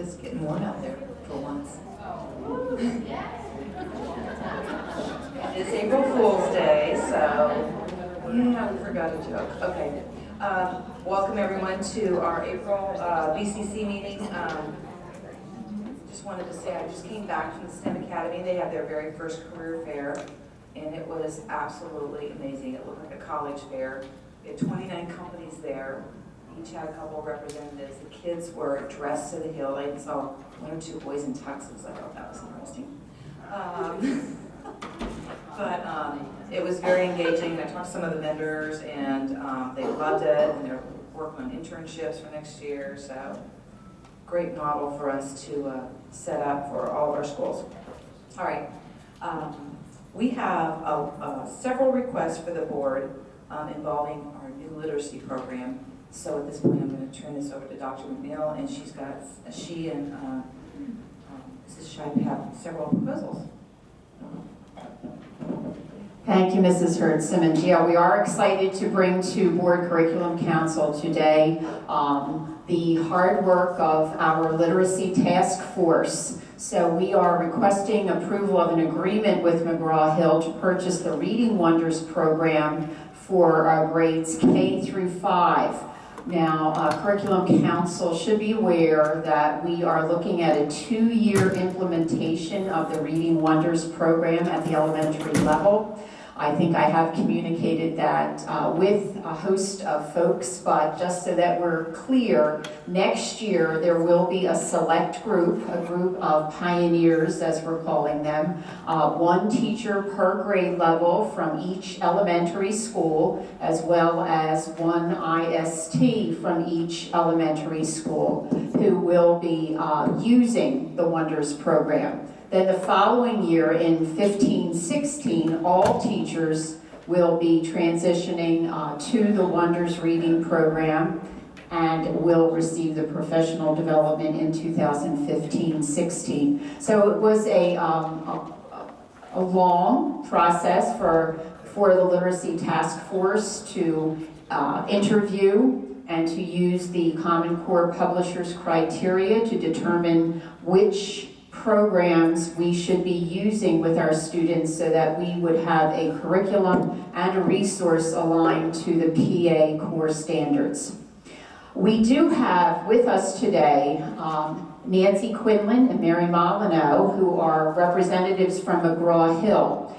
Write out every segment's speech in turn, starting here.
It's getting warm out there for once. It's April Fool's Day, so yeah, we forgot a joke. Okay. Welcome everyone to our April BCC meeting. Just wanted to say I just came back from the STEM Academy. They had their very first career fair, and it was absolutely amazing. It looked like a college fair. We had 29 companies there. Each had a couple of representatives. The kids were dressed to the hill. I saw one or two boys in tuxes. I thought that was interesting. But it was very engaging. I talked to some of the vendors, and they loved it, and they're working on internships for next year. So great model for us to set up for all of our schools. All right. We have several requests for the board involving our new literacy program. So at this point, I'm going to turn this over to Dr. McNeil, and she and Mrs. Shipe have several proposals. Thank you, Mrs. Hurd-Simmons. Yeah, we are excited to bring to Board Curriculum Council today the hard work of our literacy task force. So we are requesting approval of an agreement with McGraw-Hill to purchase the Reading Wonders program for grades K through 5. Now, Curriculum Council should be aware that we are looking at a 2-year implementation of the Reading Wonders program at the elementary level. I think I have communicated that with a host of folks, but just so that we're clear, next year there will be a select group, a group of pioneers, as we're calling them, one teacher per grade level from each elementary school, as well as one IST from each elementary school, who will be using the Wonders program. Then the following year, in 15-16, all teachers will be transitioning to the Wonders Reading program and will receive the professional development in 2015-16. So it was a long process for the Literacy Task Force to interview and to use the Common Core Publishers criteria to determine which programs we should be using with our students so that we would have a curriculum and a resource aligned to the PA core standards. We do have with us today Nancy Quinlan and Mary Molyneux, who are representatives from McGraw-Hill.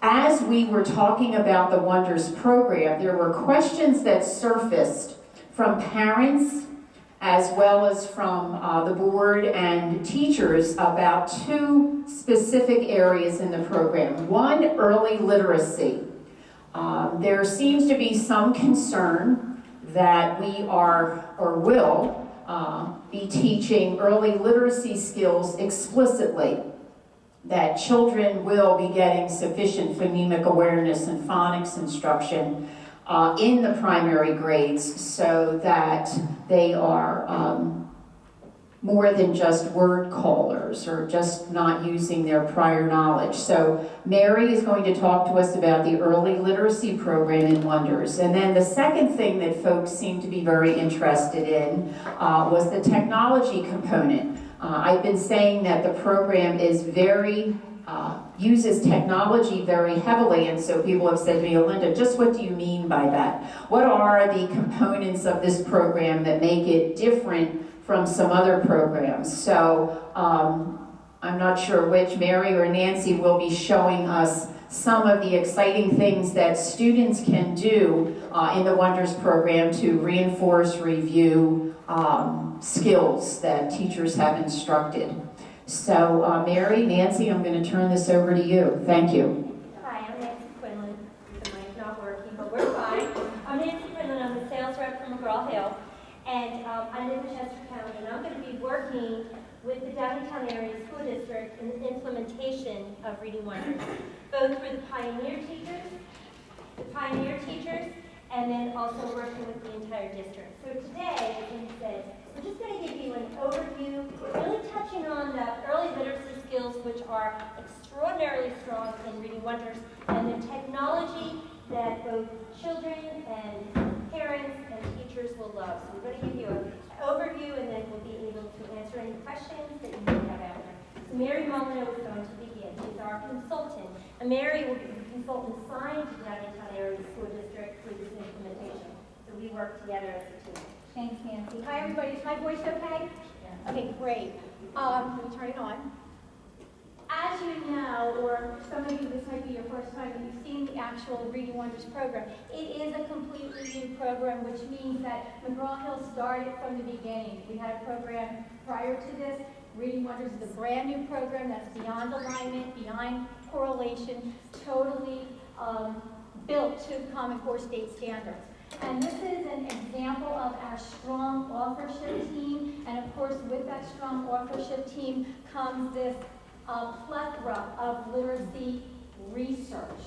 As we were talking about the Wonders program, there were questions that surfaced from parents as well as from the board and teachers about 2 specific areas in the program. One, early literacy. There seems to be some concern that we are or will be teaching early literacy skills explicitly, that children will be getting sufficient phonemic awareness and phonics instruction in the primary grades so that they are more than just word callers or just not using their prior knowledge. So Mary is going to talk to us about the early literacy program in Wonders. And then the second thing that folks seem to be very interested in was the technology component. I've been saying that the program is uses technology very heavily, and so people have said to me, Linda, just what do you mean by that? What are the components of this program that make it different from some other programs? So I'm not sure which, Mary or Nancy, will be showing us some of the exciting things that students can do in the Wonders program to reinforce, review skills that teachers have instructed. So, Mary, Nancy, I'm going to turn this over to you. Thank you. Hi, I'm Nancy Quinlan. The mic's not working, but we're fine. I'm Nancy Quinlan. I'm the sales rep for McGraw-Hill, and I live in Chester County, and I'm going to be working with the Downingtown Area School District in the implementation of Reading Wonders, both for the pioneer teachers, and then also working with the entire district. So today, as we said, we're just going to give you an overview, really touching on the early literacy skills, which are extraordinarily strong in Reading Wonders, and the technology that both children and parents and teachers will love. So we're going to give you a overview, and then we'll be able to answer any questions that you may have after. So Mary Molyneux is going to begin. She's our consultant. And Mary will be the consultant assigned to Downingtown Area School District for this implementation. So we work together as a team. Thanks, Nancy. Hi, everybody. Is my voice okay? Okay, great. Can we turn it on? As you know, or some of you, this might be your first time that you've seen the actual Reading Wonders program. It is a completely new program, which means that McGraw-Hill started from the beginning. We had a program prior to this. Reading Wonders is a brand new program that's beyond alignment, beyond correlation, totally built to the Common Core state standards. And this is an example of our strong authorship team. And of course, with that strong authorship team comes this plethora of literacy research.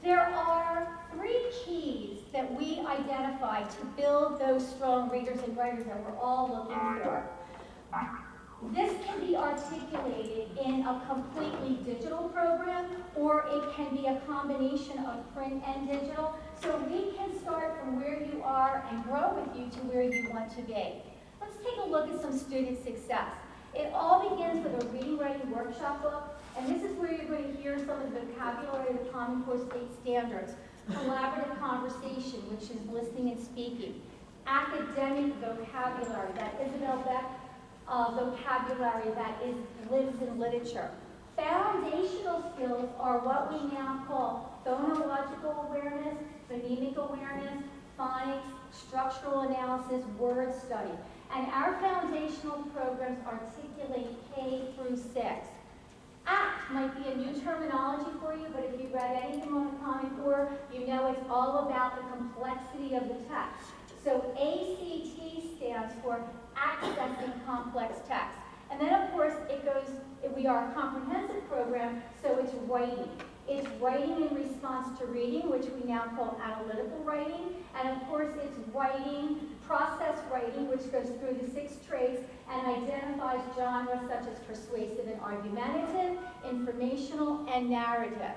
There are 3 keys that we identify to build those strong readers and writers that we're all looking for. This can be articulated in a completely digital program, or it can be a combination of print and digital. So we can start from where you are and grow with you to where you want to be. Let's take a look at some student success. It all begins with a reading writing workshop book, and this is where you're going to hear some of the vocabulary of the Common Core state standards. Collaborative conversation, which is listening and speaking. Academic vocabulary, that Isabel Beck vocabulary that lives in literature. Foundational skills are what we now call phonological awareness, phonemic awareness, phonics, structural analysis, word study. And our foundational programs articulate K through 6. ACT might be a new terminology for you, but if you read anything on the Common Core, you know it's all about the complexity of the text. So ACT stands for accessing complex text. And then, of course, we are a comprehensive program, so it's writing. It's writing in response to reading, which we now call analytical writing. And, of course, it's writing, process writing, which goes through the 6 traits and identifies genres such as persuasive and argumentative, informational, and narrative.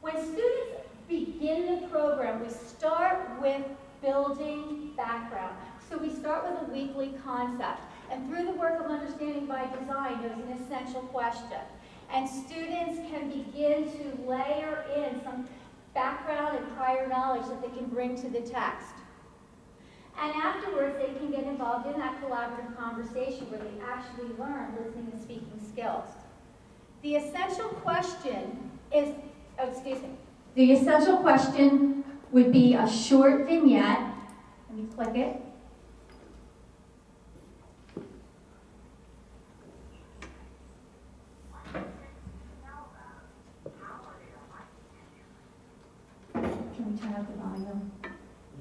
When students begin the program, we start with building background. So we start with a weekly concept. And through the work of understanding by design, there's an essential question. And students can begin to layer in some background and prior knowledge that they can bring to the text. And afterwards, they can get involved in that collaborative conversation where they actually learn listening and speaking skills. The essential question is, the essential question would be a short vignette. Let me click it. Can we turn up the volume?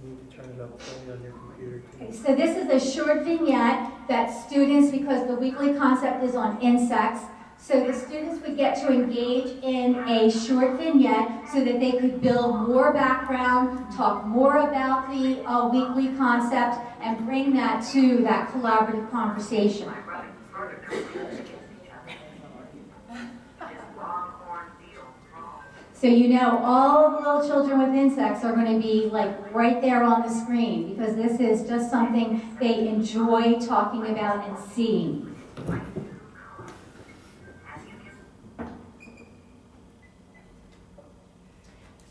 You need to turn it up fully on your computer too. Okay, so this is a short vignette that students, because the weekly concept is on insects, so the students would get to engage in a short vignette so that they could build more background, talk more about the weekly concept, and bring that to that collaborative conversation. So you know all of the little children with insects are going to be like right there on the screen because this is just something they enjoy talking about and seeing.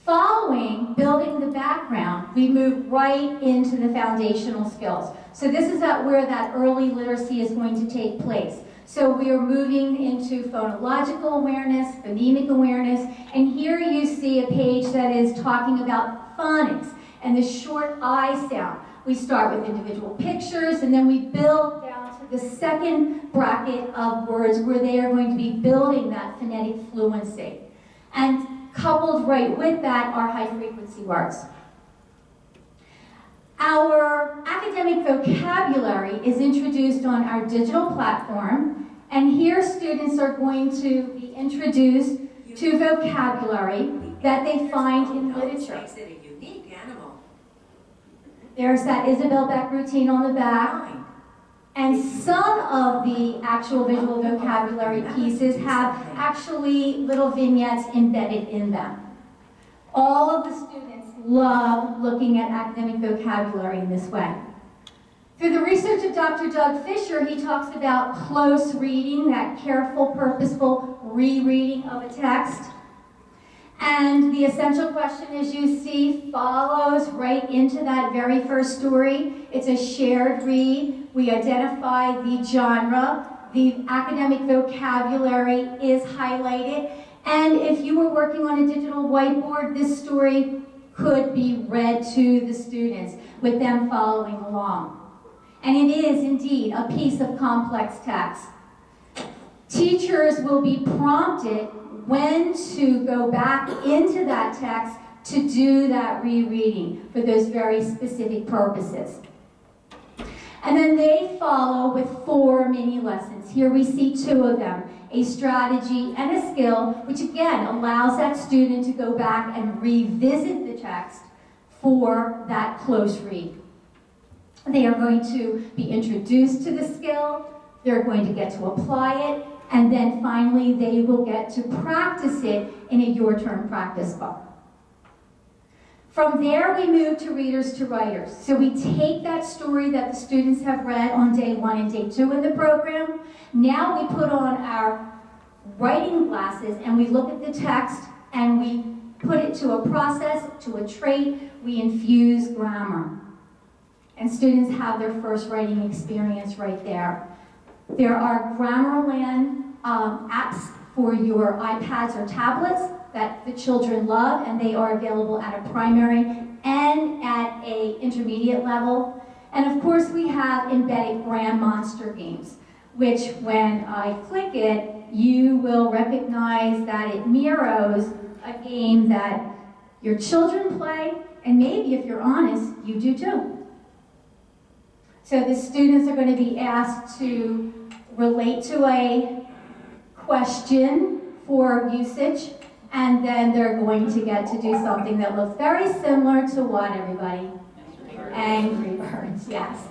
Following building the background, we move right into the foundational skills. So this is where that early literacy is going to take place. So we are moving into phonological awareness, phonemic awareness, and here you see a page that is talking about phonics and the short I sound. We start with individual pictures, and then we build down to the second bracket of words where they are going to be building that phonetic fluency. And coupled right with that are high-frequency words. Our academic vocabulary is introduced on our digital platform, and here students are going to be introduced to vocabulary that they find in literature. Makes it a unique animal. There's that Isabel Beck routine on the back, and some of the actual visual vocabulary pieces have actually little vignettes embedded in them. All of the students love looking at academic vocabulary in this way. Through the research of Dr. Doug Fisher, he talks about close reading, that careful, purposeful rereading of a text. And the essential question, as you see, follows right into that very first story. It's a shared read. We identify the genre. The academic vocabulary is highlighted. And if you were working on a digital whiteboard, this story could be read to the students with them following along. And it is indeed a piece of complex text. Teachers will be prompted when to go back into that text to do that rereading for those very specific purposes. And then they follow with 4 mini lessons. Here we see 2 of them, a strategy and a skill, which again allows that student to go back and revisit the text for that close read. They are going to be introduced to the skill, they're going to get to apply it, and then finally they will get to practice it in a Your Turn practice book. From there we move to readers to writers. So we take that story that the students have read on day 1 and day 2 in the program. Now we put on our writing glasses and we look at the text and we put it to a process, to a trait. We infuse grammar. And students have their first writing experience right there. There are Grammarland apps for your iPads or tablets that the children love, and they are available at a primary and at an intermediate level. And of course, we have embedded Grand Monster games, which when I click it, you will recognize that it mirrors a game that your children play, and maybe if you're honest, you do too. So the students are going to be asked to relate to a question for usage, and then they're going to get to do something that looks very similar to what, everybody? Angry Birds, yes.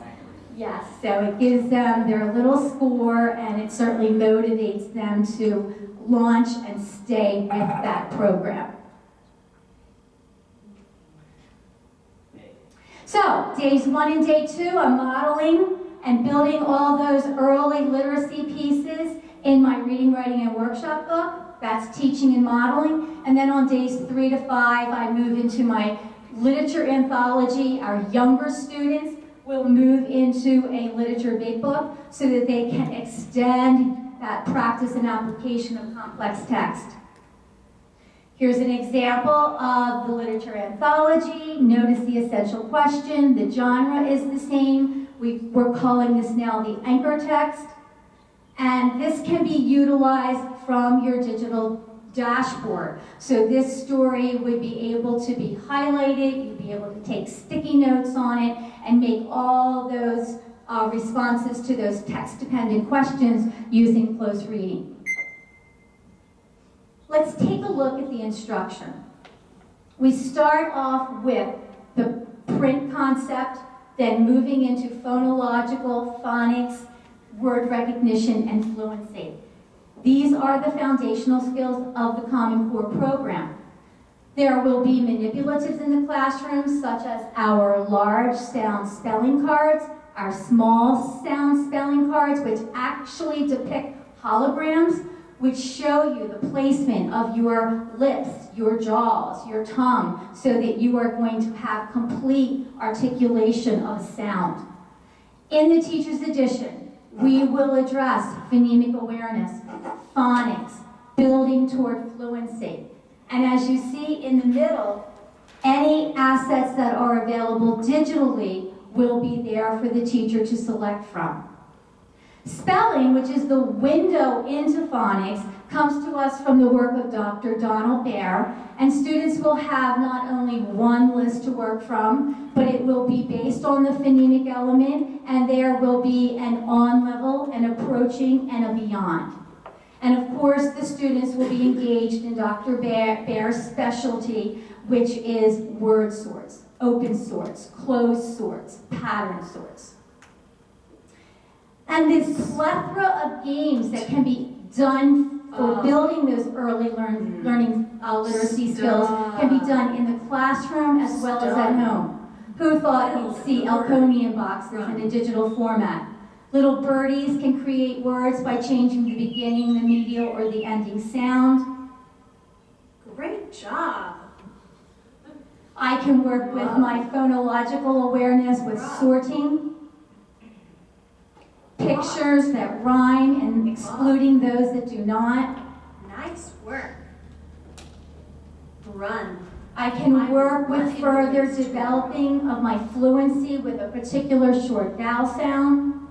Yes, so it gives them their little score, and it certainly motivates them to launch and stay with that program. So, days 1 and day 2, I'm modeling and building all those early literacy pieces in my reading, writing, and workshop book. That's teaching and modeling. And then on days 3 to 5, I move into my literature anthology. Our younger students will move into a literature big book so that they can extend that practice and application of complex text. Here's an example of the literature anthology. Notice the essential question. The genre is the same. We're calling this now the anchor text. And this can be utilized from your digital dashboard. So this story would be able to be highlighted. You'd be able to take sticky notes on it and make all those responses to those text-dependent questions using close reading. Let's take a look at the instruction. We start off with the print concept, then moving into phonological, phonics, word recognition, and fluency. These are the foundational skills of the Common Core program. There will be manipulatives in the classroom, such as our large sound spelling cards, our small sound spelling cards, which actually depict holograms, which show you the placement of your lips, your jaws, your tongue, so that you are going to have complete articulation of sound. In the Teacher's Edition, we will address phonemic awareness, phonics, building toward fluency. And as you see in the middle, any assets that are available digitally will be there for the teacher to select from. Spelling, which is the window into phonics, comes to us from the work of Dr. Donald Baer, and students will have not only one list to work from, but it will be based on the phonemic element, and there will be an on level, an approaching, and a beyond. And of course, the students will be engaged in Dr. Baer's specialty, which is word sorts, open sorts, closed sorts, pattern sorts. And this plethora of games that can be done for building those early learning literacy skills can be done in the classroom as well as at home. Who thought you'd see Elconian boxes in a digital format? Little birdies can create words by changing the beginning, the medial, or the ending sound. Great job. I can work with my phonological awareness with sorting, pictures that rhyme and excluding those that do not. Nice work. Run. I can work with further developing of my fluency with a particular short vowel sound.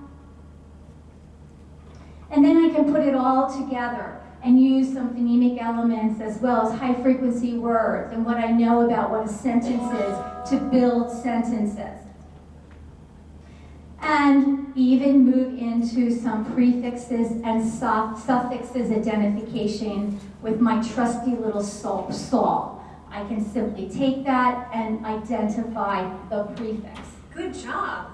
And then I can put it all together and use some phonemic elements as well as high frequency words and what I know about what a sentence is to build sentences. And even move into some prefixes and suffixes identification with my trusty little saw. I can simply take that and identify the prefix. Good job.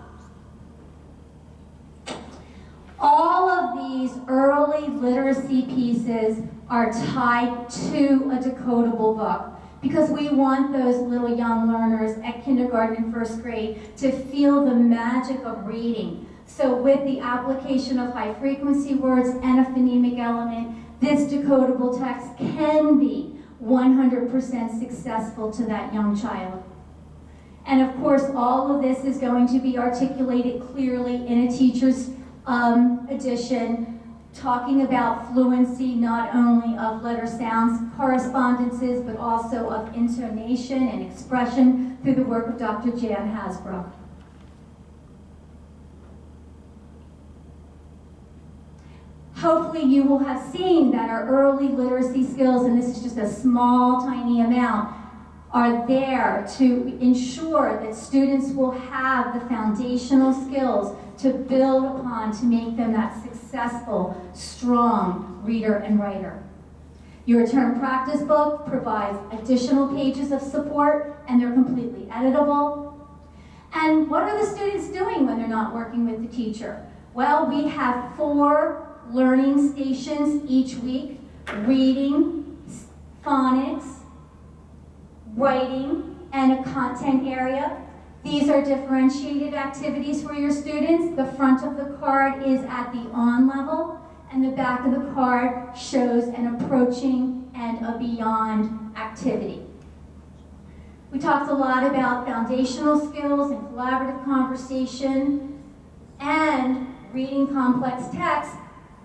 All of these early literacy pieces are tied to a decodable book because we want those little young learners at kindergarten and first grade to feel the magic of reading. So with the application of high frequency words and a phonemic element, this decodable text can be 100% successful to that young child. And of course, all of this is going to be articulated clearly in a teacher's edition, talking about fluency not only of letter sounds, correspondences, but also of intonation and expression through the work of Dr. Jan Hasbrook. Hopefully you will have seen that our early literacy skills, and this is just a small, tiny amount, are there to ensure that students will have the foundational skills to build upon to make them that successful, strong reader and writer. Your term practice book provides additional pages of support, and they're completely editable. And what are the students doing when they're not working with the teacher? Well, we have 4 learning stations each week: reading, phonics, writing, and a content area. These are differentiated activities for your students. The front of the card is at the on level, and the back of the card shows an approaching and a beyond activity. We talked a lot about foundational skills and collaborative conversation and reading complex text,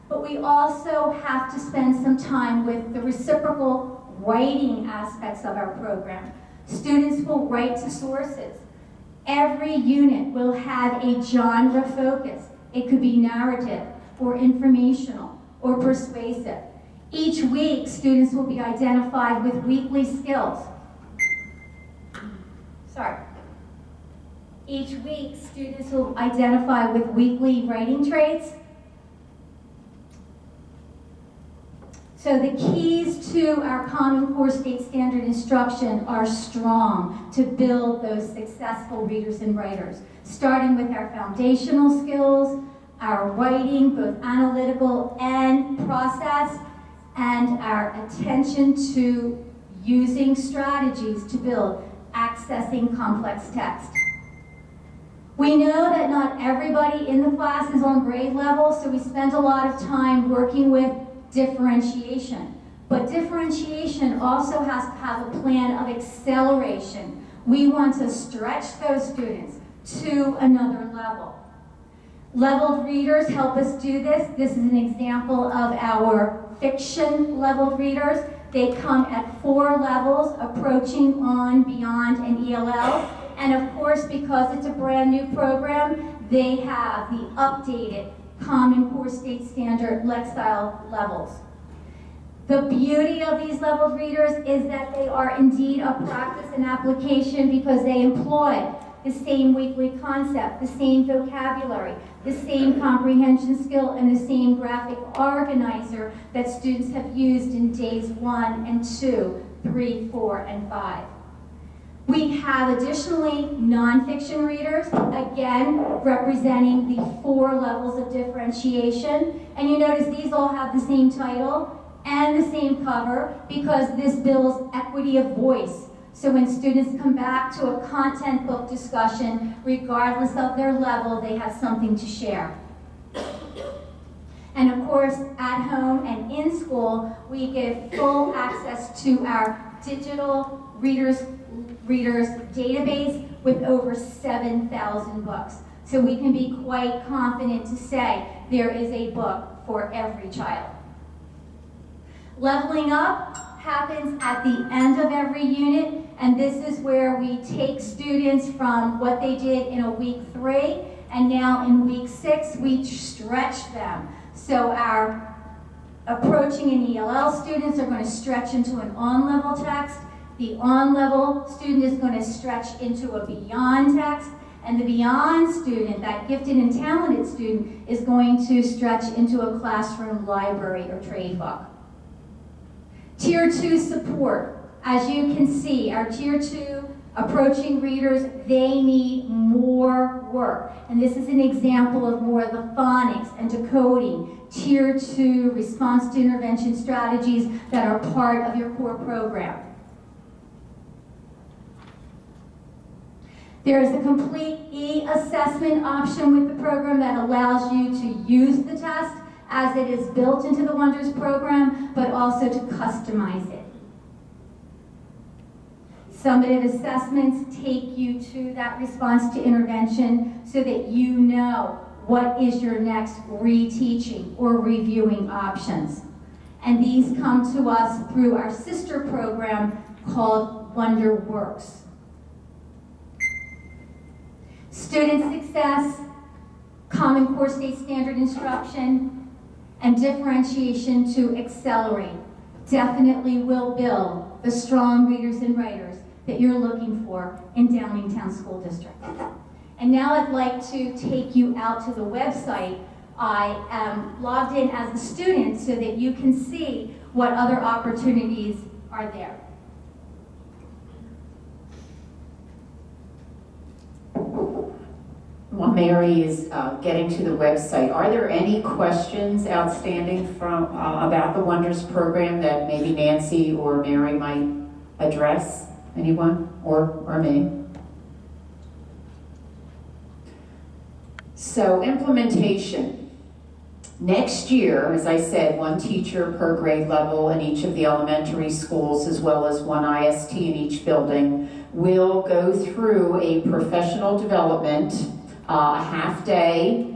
but we also have to spend some time with the reciprocal writing aspects of our program. Students will write to sources. Every unit will have a genre focus. It could be narrative or informational or persuasive. Each week, students will be identified with weekly skills. Each week, students will identify with weekly writing traits. So the keys to our Common Core State Standard instruction are strong to build those successful readers and writers, starting with our foundational skills, our writing, both analytical and process, and our attention to using strategies to build accessing complex text. We know that not everybody in the class is on grade level, so we spend a lot of time working with differentiation. But differentiation also has to have a plan of acceleration. We want to stretch those students to another level. Leveled readers help us do this. This is an example of our fiction leveled readers. They come at 4 levels, approaching, on, beyond, and ELL. And of course, because it's a brand new program, they have the updated Common Core State Standard Lexile levels. The beauty of these leveled readers is that they are indeed a practice and application because they employ the same weekly concept, the same vocabulary, the same comprehension skill, and the same graphic organizer that students have used in days 1 and 2, 3, 4, and 5. We have additionally nonfiction readers, again, representing the 4 levels of differentiation. And you notice these all have the same title and the same cover because this builds equity of voice. So when students come back to a content book discussion, regardless of their level, they have something to share. And of course, at home and in school, we give full access to our digital readers database with over 7,000 books. So we can be quite confident to say there is a book for every child. Leveling up happens at the end of every unit, and this is where we take students from what they did in a week 3, and now in week 6, we stretch them. So our approaching and ELL students are going to stretch into an on-level text. The on-level student is going to stretch into a beyond text. And the beyond student, that gifted and talented student, is going to stretch into a classroom library or trade book. Tier 2 support. As you can see, our Tier 2 approaching readers, they need more work. And this is an example of more of the phonics and decoding, Tier 2 response to intervention strategies that are part of your core program. There is a complete e-assessment option with the program that allows you to use the test as it is built into the Wonders program, but also to customize it. Summative assessments take you to that response to intervention so that you know what is your next reteaching or reviewing options. And these come to us through our sister program called WonderWorks. Student success, Common Core State Standard instruction, and differentiation to accelerate definitely will build the strong readers and writers that you're looking for in Downingtown School District. And now I'd like to take you out to the website. I am logged in as a student so that you can see what other opportunities are there. While Mary is getting to the website, are there any questions outstanding from about the Wonders program that maybe Nancy or Mary might address? Anyone? Or me? So implementation. Next year, as I said, 1 teacher per grade level in each of the elementary schools, as well as 1 IST in each building, will go through a professional development, a half day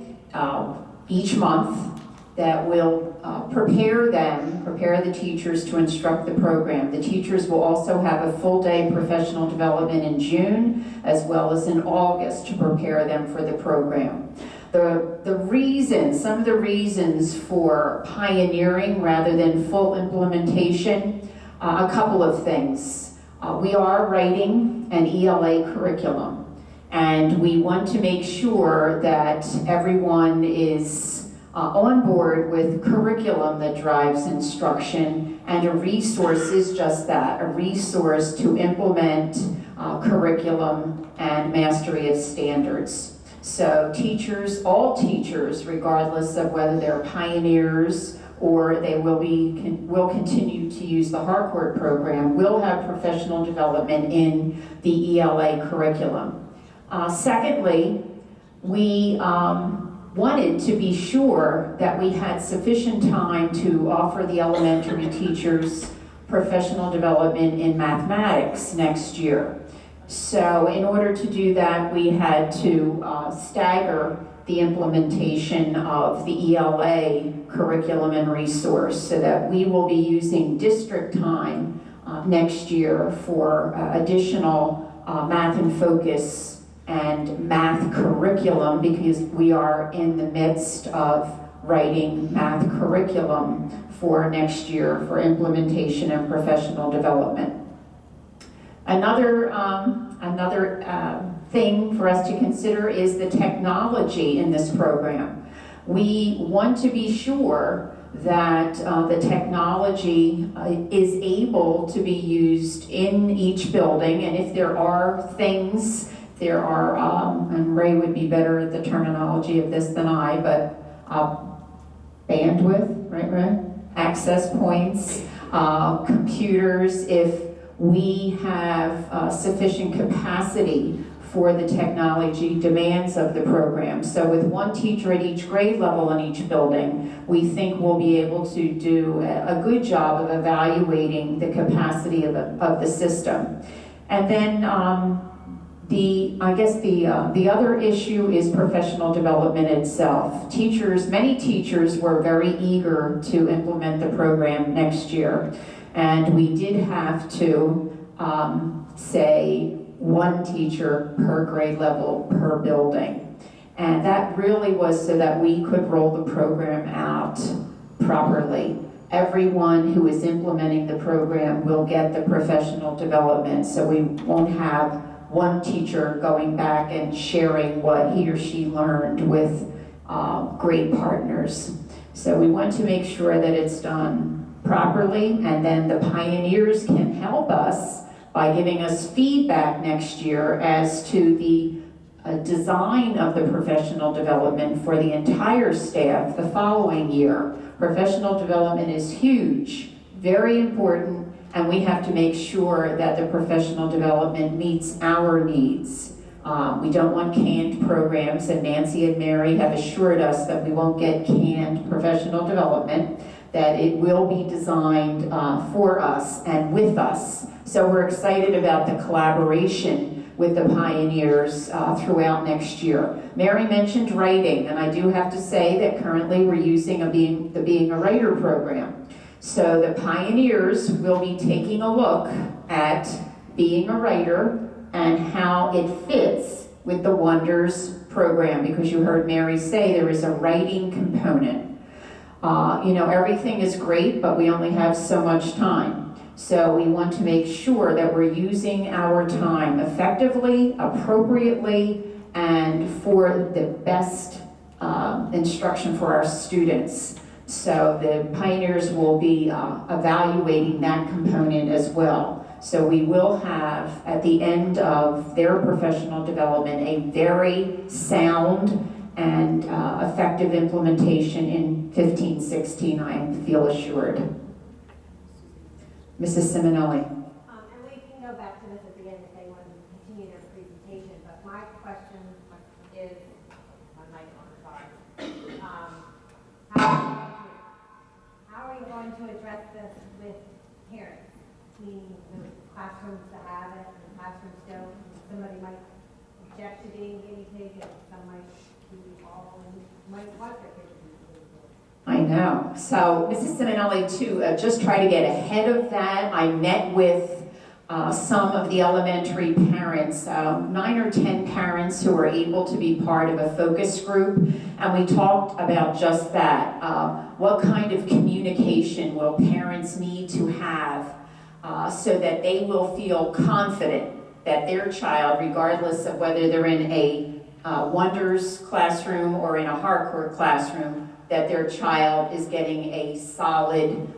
each month that will prepare the teachers to instruct the program. The teachers will also have a full day professional development in June as well as in August to prepare them for the program. Some of the reasons for pioneering rather than full implementation, a couple of things. We are writing an ELA curriculum. And we want to make sure that everyone is on board with curriculum that drives instruction, and a resource is just that, a resource to implement curriculum and mastery of standards. So teachers, all teachers, regardless of whether they're pioneers or they will continue to use the Harcourt program, will have professional development in the ELA curriculum. Secondly, we wanted to be sure that we had sufficient time to offer the elementary teachers professional development in mathematics next year. So in order to do that, we had to stagger the implementation of the ELA curriculum and resource so that we will be using district time next year for additional math and focus and math curriculum, because we are in the midst of writing math curriculum for next year for implementation and professional development. Another thing for us to consider is the technology in this program. We want to be sure that the technology is able to be used in each building, and if there are things, and Ray would be better at the terminology of this than I, but bandwidth, right, Ray? Access points, computers, if we have sufficient capacity for the technology demands of the program. So with one teacher at each grade level in each building, we think we'll be able to do a good job of evaluating the capacity of the system. And then the other issue is professional development itself. Many teachers were very eager to implement the program next year. And we did have to say one teacher per grade level per building. And that really was so that we could roll the program out properly. Everyone who is implementing the program will get the professional development, so we won't have one teacher going back and sharing what he or she learned with grade partners. So we want to make sure that it's done properly, and then the pioneers can help us by giving us feedback next year as to the design of the professional development for the entire staff the following year. Professional development is huge, very important, and we have to make sure that the professional development meets our needs. We don't want canned programs, and Nancy and Mary have assured us that we won't get canned professional development, that it will be designed for us and with us. So we're excited about the collaboration with the pioneers throughout next year. Mary mentioned writing, and I do have to say that currently we're using the Being a Writer program. So the pioneers will be taking a look at being a writer and how it fits with the Wonders program, because you heard Mary say there is a writing component. Everything is great, but we only have so much time. So we want to make sure that we're using our time effectively, appropriately, and for the best instruction for our students. So the pioneers will be evaluating that component as well. So we will have, at the end of their professional development, a very sound and effective implementation in 15-16, I feel assured. Mrs. Simonelli. And we can go back to this at the end if they want to continue their presentation, but my question is, my mic on, sorry. How are you going to address this with parents? Meaning the classrooms that have it, and classrooms don't. Somebody might object to being guinea pig, and some might be all, and might want their kids to be guinea pig. I know. So Mrs. Simonelli, to just try to get ahead of that, I met with some of the elementary parents, 9 or 10 parents who were able to be part of a focus group, and we talked about just that. What kind of communication will parents need to have so that they will feel confident that their child, regardless of whether they're in a Wonders classroom or in a Harcourt classroom, that their child is getting a solid,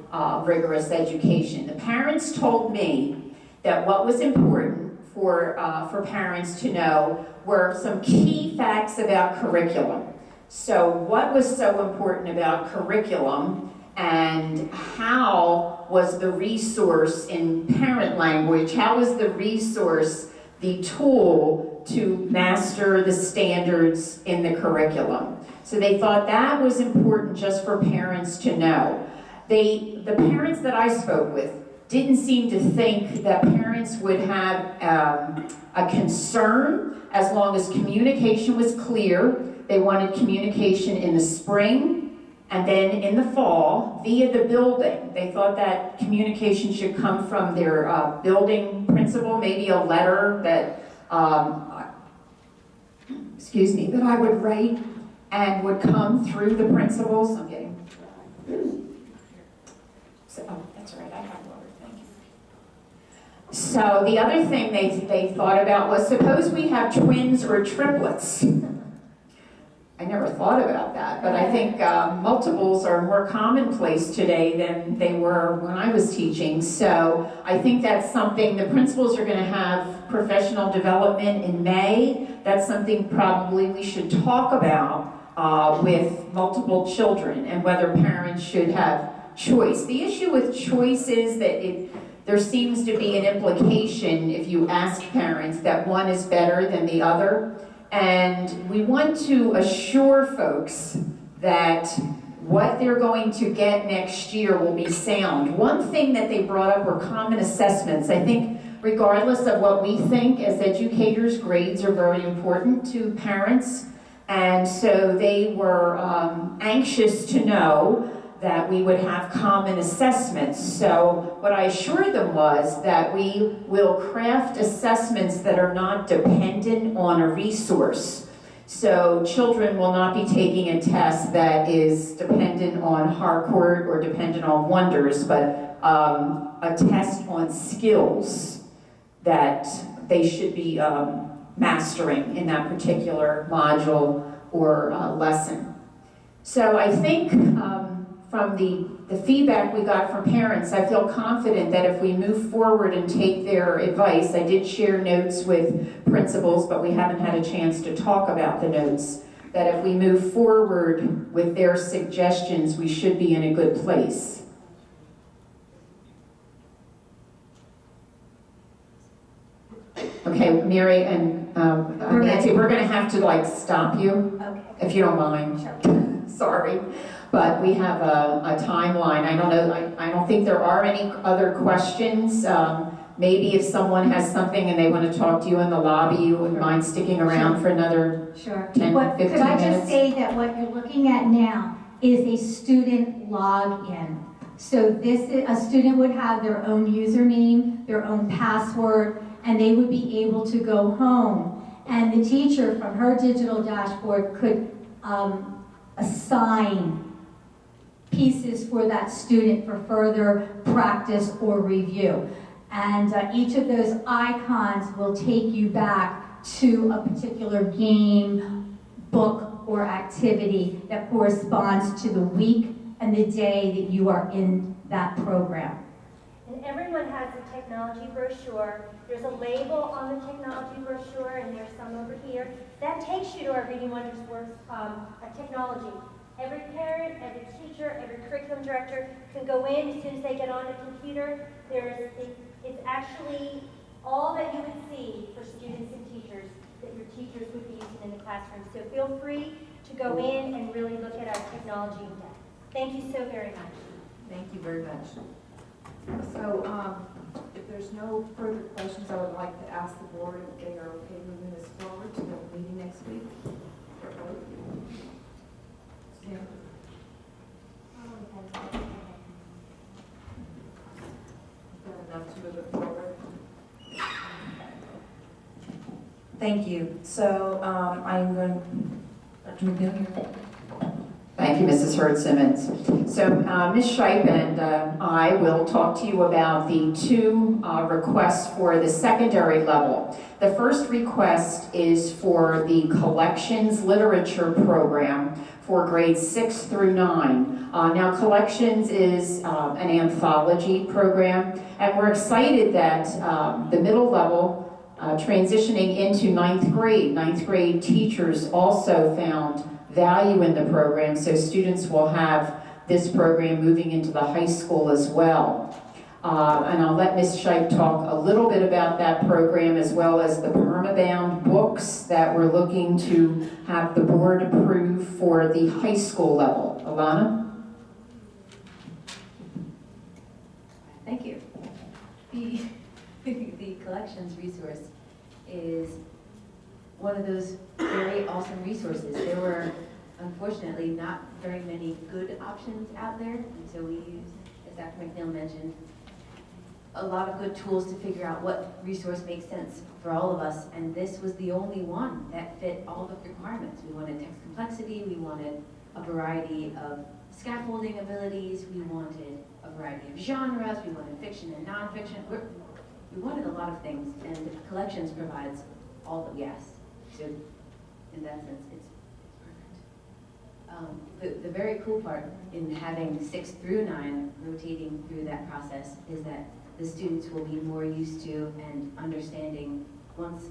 rigorous education. The parents told me that what was important for parents to know were some key facts about curriculum. So what was so important about curriculum, and how was the resource in parent language, how was the resource the tool to master the standards in the curriculum? So they thought that was important just for parents to know. The parents that I spoke with didn't seem to think that parents would have a concern as long as communication was clear. They wanted communication in the spring and then in the fall via the building. They thought that communication should come from their building principal, maybe a letter that, that I would write and would come through the principals. I'm getting... that's all right, I have water, thank you. So the other thing they thought about was, suppose we have twins or triplets. I never thought about that, but I think multiples are more commonplace today than they were when I was teaching. So I think that's something, the principals are going to have professional development in May. That's something probably we should talk about with multiple children, and whether parents should have choice. The issue with choice is that there seems to be an implication, if you ask parents, that one is better than the other. And we want to assure folks that what they're going to get next year will be sound. One thing that they brought up were common assessments. I think regardless of what we think as educators, grades are very important to parents. And so they were anxious to know that we would have common assessments. So what I assured them was that we will craft assessments that are not dependent on a resource. So children will not be taking a test that is dependent on Harcourt or dependent on Wonders, but a test on skills that they should be mastering in that particular module or lesson. So I think from the feedback we got from parents, I feel confident that if we move forward and take their advice, I did share notes with principals, but we haven't had a chance to talk about the notes, that if we move forward with their suggestions, we should be in a good place. Okay, Mary and Nancy, we're going to have to stop you, Okay. if you don't mind. Sure. Sorry, but we have a timeline. I don't know, I don't think there are any other questions. Maybe if someone has something and they want to talk to you in the lobby, you wouldn't mind sticking around for another Sure. 10, What- 15 Could I minutes? just say that what you're looking at now is a student login. So a student would have their own username, their own password, and they would be able to go home. And the teacher from her digital dashboard could assign pieces for that student for further practice or review. And each of those icons will take you back to a particular game, book, or activity that corresponds to the week and the day that you are in that program. And everyone has a technology brochure. There's a label on the technology brochure, and there's some over here. That takes you to our Reading Wonders Works technology. Every parent, every teacher, every curriculum director can go in as soon as they get on a computer. It's actually all that you would see for students and teachers that your teachers would be using in the classroom. So feel free to go in and really look at our technology in depth. Thank you so very much. Thank you very much. So, if there's no further questions, I would like to ask the board if they are okay moving this forward to the meeting next week. For vote. Sam? Good enough to move it forward? Thank you. So, I'm going, Dr. McNeil here. Thank you, Mrs. Hurd Simmons. So Ms. Shipe and I will talk to you about the two requests for the secondary level. The first request is for the collections literature program for grades 6 through 9. Now collections is an anthology program, and we're excited that the middle level transitioning into ninth grade teachers also found value in the program, so students will have this program moving into the high school as well. And I'll let Ms. Shipe talk a little bit about that program, as well as the permabound books that we're looking to have the board approve for the high school level. Alana? Thank you. The collections resource is one of those very awesome resources. There were, unfortunately, not very many good options out there, and so we used, as Dr. McNeil mentioned, a lot of good tools to figure out what resource makes sense for all of us, and this was the only one that fit all the requirements. We wanted text complexity, we wanted a variety of scaffolding abilities, we wanted a variety of genres, we wanted fiction and nonfiction. We wanted a lot of things, and collections provides all that we asked. So in that sense, it's perfect. The very cool part in having 6 through 9 rotating through that process is that the students will be more used to and understanding. Once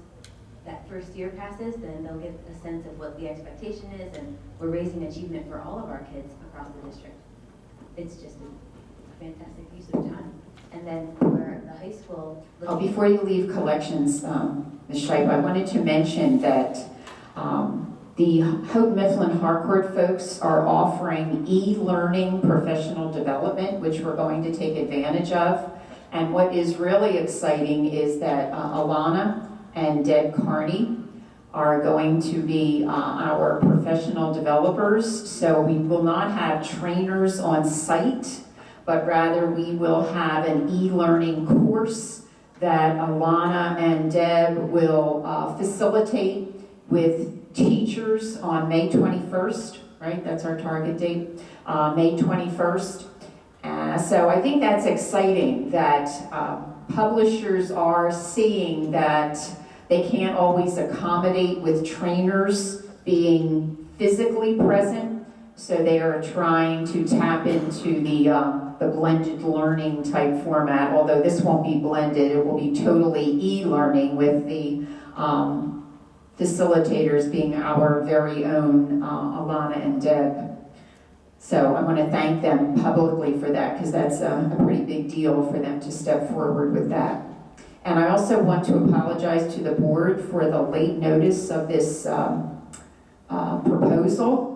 that first year passes, then they'll get a sense of what the expectation is, and we're raising achievement for all of our kids across the district. It's just a fantastic use of time. And then for the high school. Before you leave collections, Ms. Shipe, I wanted to mention that the Hope Mifflin Harcourt folks are offering e-learning professional development, which we're going to take advantage of. And what is really exciting is that Alana and Deb Carney are going to be our professional developers. So we will not have trainers on site, but rather we will have an e-learning course that Alana and Deb will facilitate with teachers on May 21st, right? That's our target date, May 21st. So I think that's exciting that publishers are seeing that they can't always accommodate with trainers being physically present, so they are trying to tap into the blended learning type format, although this won't be blended, it will be totally e-learning with the facilitators being our very own Alana and Deb. So I want to thank them publicly for that, because that's a pretty big deal for them to step forward with that. And I also want to apologize to the board for the late notice of this proposal.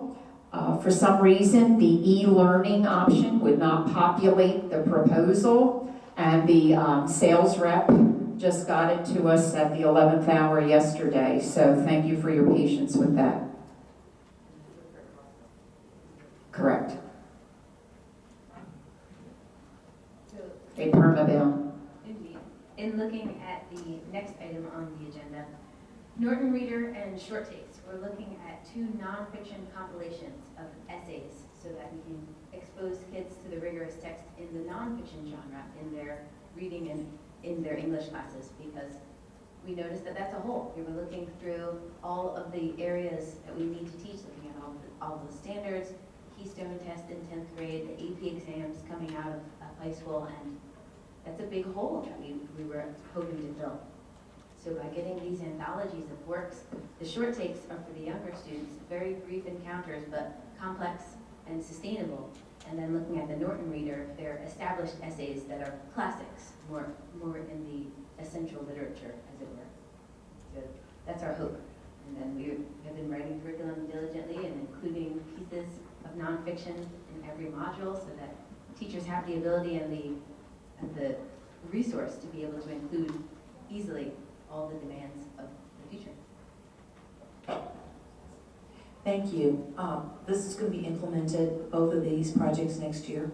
For some reason, the e-learning option would not populate the proposal, and the sales rep just got it to us at the 11th hour yesterday. So thank you for your patience with that. Correct. A permabill. Indeed. In looking at the next item on the agenda, Norton Reader and Short Takes, we're looking at 2 nonfiction compilations of essays so that we can expose kids to the rigorous text in the nonfiction genre in their reading and in their English classes, because we noticed that that's a hole. We were looking through all of the areas that we need to teach, looking at all the standards, Keystone test in 10th grade, the AP exams coming out of high school, and that's a big hole that we were hoping to fill. So by getting these anthologies of works, the short takes are for the younger students, very brief encounters, but complex and sustainable. And then looking at the Norton Reader, they're established essays that are classics, more in the essential literature, as it were. So that's our hope. And then we have been writing curriculum diligently and including pieces of nonfiction in every module so that teachers have the ability and the resource to be able to include easily all the demands of the future. Thank you. This is going to be implemented, both of these projects next year.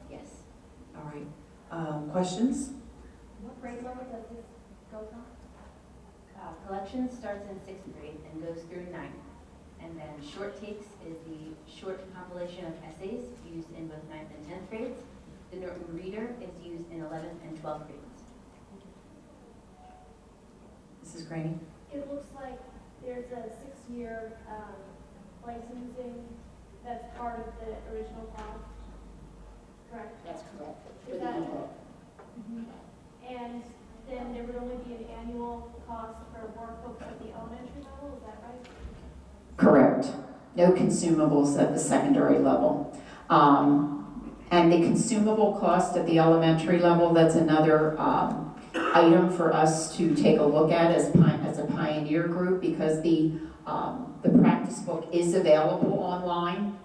Yes. All right. Questions? What grade level does this go from? Collection starts in 6th grade and goes through 9th. And then Short Takes is the short compilation of essays used in both 9th and 10th grades. The Norton Reader is used in 11th and 12th grades. Mrs. Graney? It looks like there's a 6-year licensing that's part of the original cost, correct? That's correct. Is that? And then there would only be an annual cost for workbooks at the elementary level, is that right? Correct. No consumables at the secondary level. And the consumable cost at the elementary level, that's another item for us to take a look at as a pioneer group, because the practice book is available online,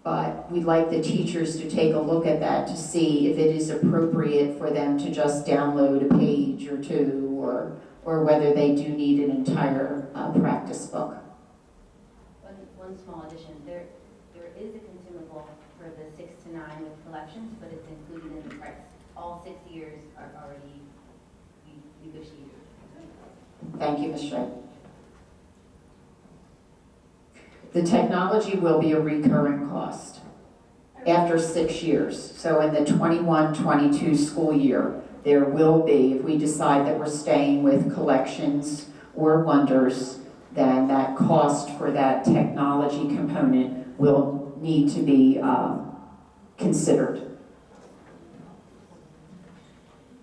but we'd like the teachers to take a look at that to see if it is appropriate for them to just download a page or two, or whether they do need an entire practice book. One small addition, there is a consumable for the 6 to 9 with collections, but it's included in the price. All 6 years are already negotiated. Thank you, Ms. Shea. The technology will be a recurring cost after 6 years. So in the 21-22 school year, there will be, if we decide that we're staying with collections or wonders, then that cost for that technology component will need to be considered.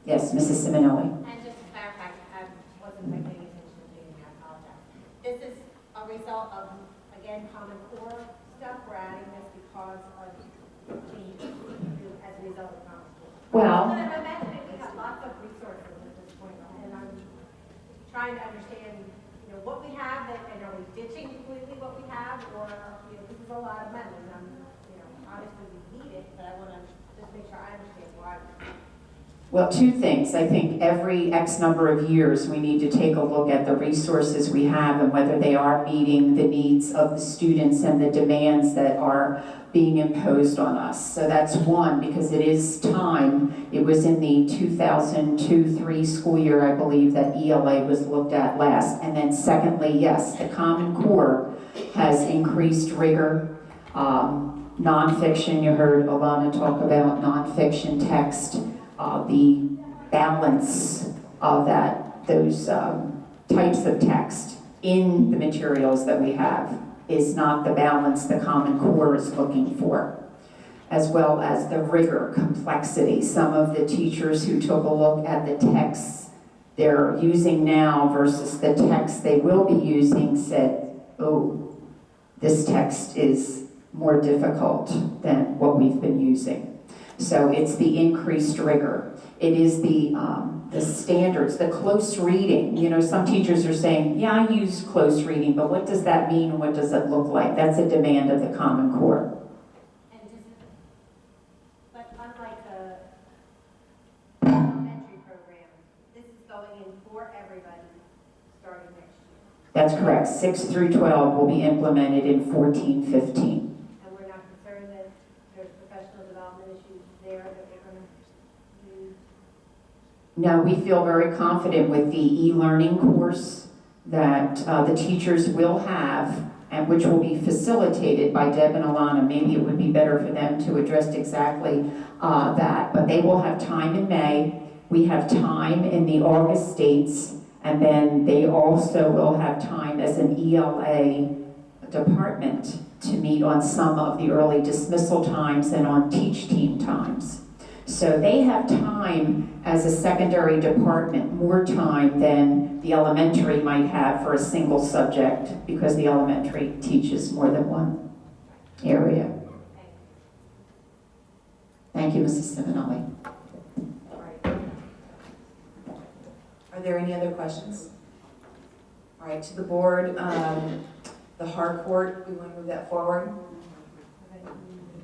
Yes, Mrs. Simonelli. And just to clarify, I wasn't paying attention to you, and I apologize. This is a result of, again, Common Core stuff. We're adding this because of changes as a result of Common Core. Well, No, trying to understand, what we have, and are we ditching completely what we have, or, this is a lot of money, and obviously we need it, but I want to just make sure I understand why. Well, two things. I think every X number of years, we need to take a look at the resources we have and whether they are meeting the needs of the students and the demands that are being imposed on us. So that's one, because it is time. It was in the 2002-03 school year, I believe, that ELA was looked at last. And then secondly, yes, the Common Core has increased rigor. Nonfiction, you heard Alana talk about nonfiction text. The balance of those types of text in the materials that we have is not the balance the Common Core is looking for, as well as the rigor, complexity. Some of the teachers who took a look at the texts they're using now versus the text they will be using said, oh, this text is more difficult than what we've been using. So it's the increased rigor. It is the standards, the close reading. Some teachers are saying, yeah, I use close reading, but what does that mean and what does it look like? That's a demand of the Common Core. But unlike the elementary program, this is going in for everybody starting next year. That's correct. 6 through 12 will be implemented in 14-15. No, we feel very confident with the e-learning course that the teachers will have, and which will be facilitated by Deb and Alana. Maybe it would be better for them to address exactly that, but they will have time in May. We have time in the August dates, and then they also will have time as an ELA department to meet on some of the early dismissal times and on teach team times. So they have time as a secondary department, more time than the elementary might have for a single subject, because the elementary teaches more than one area. Thank you, Mrs. Simonelli. Are there any other questions? All right, to the board, the Harcourt, we want to move that forward?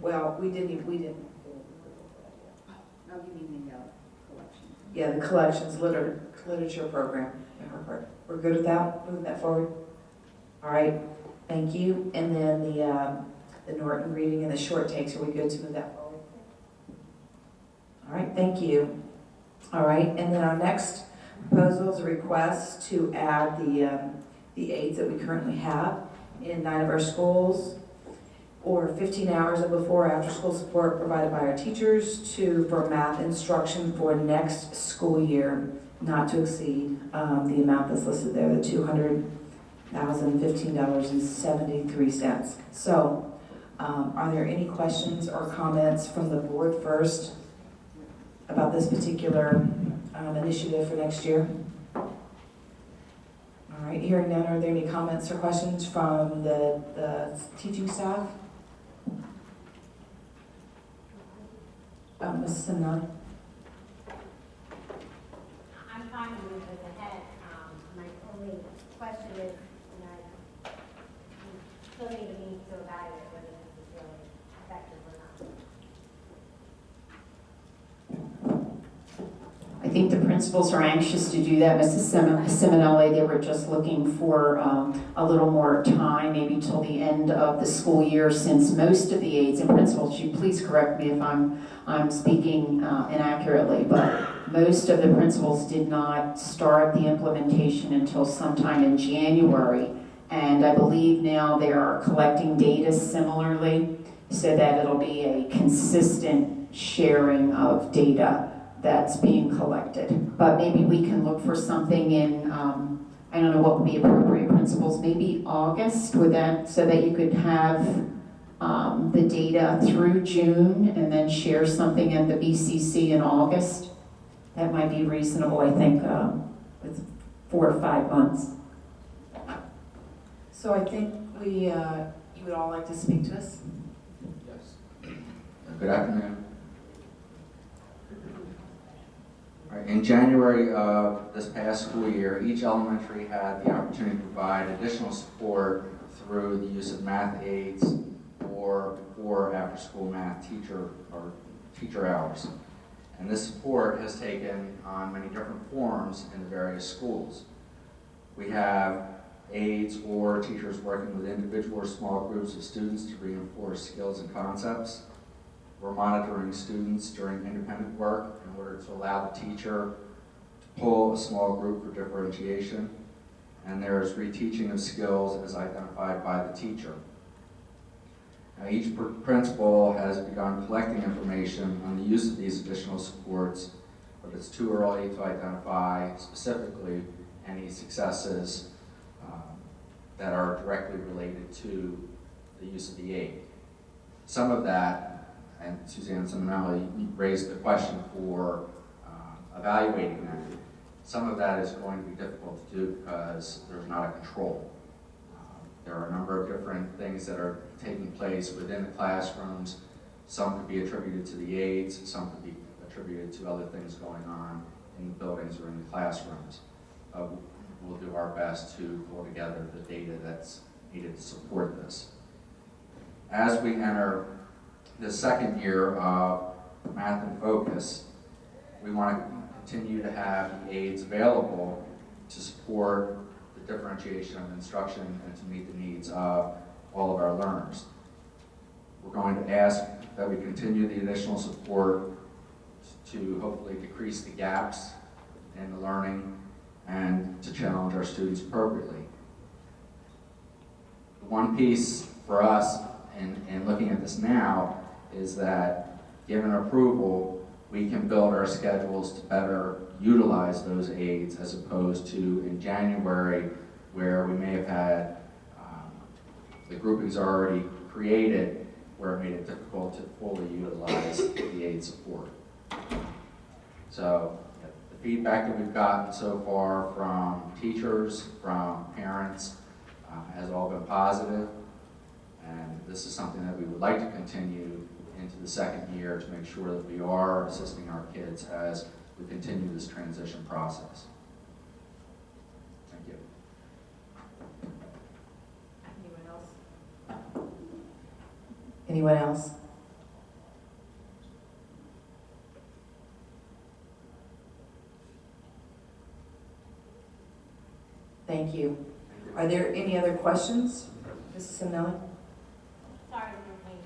Well, we didn't. Oh, you mean the collection? Yeah, the collections literature program at Harcourt. We're good with that? Moving that forward? All right, thank you. And then the Norton reading and the short takes, are we good to move that forward? All right, thank you. All right, and then our next proposal is a request to add the aides that we currently have in 9 of our schools, or 15 hours of before or after school support provided by our teachers for math instruction for next school year, not to exceed the amount that's listed there, the $200,015.73. So, are there any questions or comments from the board first about this particular initiative for next year? All right, hearing none, are there any comments or questions from the teaching staff? Mrs. Simonelli? I'm fine to move it ahead. My only question is, we still need to evaluate whether this is really effective or not. I think the principals are anxious to do that, Mrs. Simonelli. They were just looking for a little more time, maybe till the end of the school year, since most of the aides and principals, you please correct me if I'm speaking inaccurately, but most of the principals did not start the implementation until sometime in January. And I believe now they are collecting data similarly, so that it'll be a consistent sharing of data that's being collected. But maybe we can look for something in, I don't know what would be appropriate, principals, maybe August, with that, so that you could have the data through June and then share something at the BCC in August. That might be reasonable, I think, with 4 or 5 months. So I think you would all like to speak to us? Yes. Good afternoon. In January of this past school year, each elementary had the opportunity to provide additional support through the use of math aides or after-school math teacher hours. And this support has taken on many different forms in the various schools. We have aides or teachers working with individual or small groups of students to reinforce skills and concepts. We're monitoring students during independent work in order to allow the teacher to pull a small group for differentiation. And there's reteaching of skills as identified by the teacher. Now, each principal has begun collecting information on the use of these additional supports, but it's too early to identify specifically any successes that are directly related to the use of the aid. Some of that, and Suzanne Simonelli raised the question for evaluating that. Some of that is going to be difficult to do because there's not a control. There are a number of different things that are taking place within the classrooms. Some could be attributed to the aides, some could be attributed to other things going on in the buildings or in the classrooms. We'll do our best to pull together the data that's needed to support this. As we enter the second year of Math in Focus, we want to continue to have the aides available to support the differentiation of instruction and to meet the needs of all of our learners. We're going to ask that we continue the additional support to hopefully decrease the gaps in the learning and to challenge our students appropriately. The one piece for us in looking at this now is that given approval, we can build our schedules to better utilize those aids as opposed to in January where we may have had the groupings already created where it made it difficult to fully utilize the aid support. So the feedback that we've gotten so far from teachers, from parents, has all been positive, and this is something that we would like to continue into the second year to make sure that we are assisting our kids as we continue this transition process. Thank you. Anyone else? Thank you. Are there any other questions? Mrs. Simonelli? Sorry, Maureen.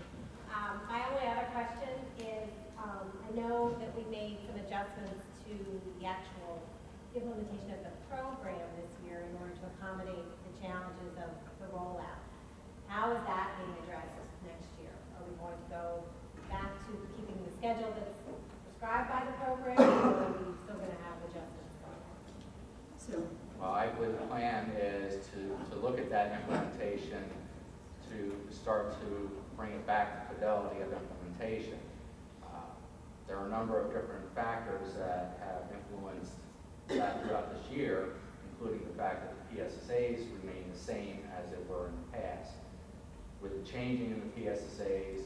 My only other question is, I know that we made some adjustments to the actual implementation of the program this year in order to accommodate the challenges of the rollout. How is that being addressed next year? Are we going to go back to keeping the schedule that's prescribed by the program, or are we still going to have adjustments? Well, I believe the plan is to look at that implementation to start to bring it back to fidelity of implementation. There are a number of different factors that have influenced that throughout this year, including the fact that the PSSAs remain the same as they were in the past. With the changing in the PSSAs,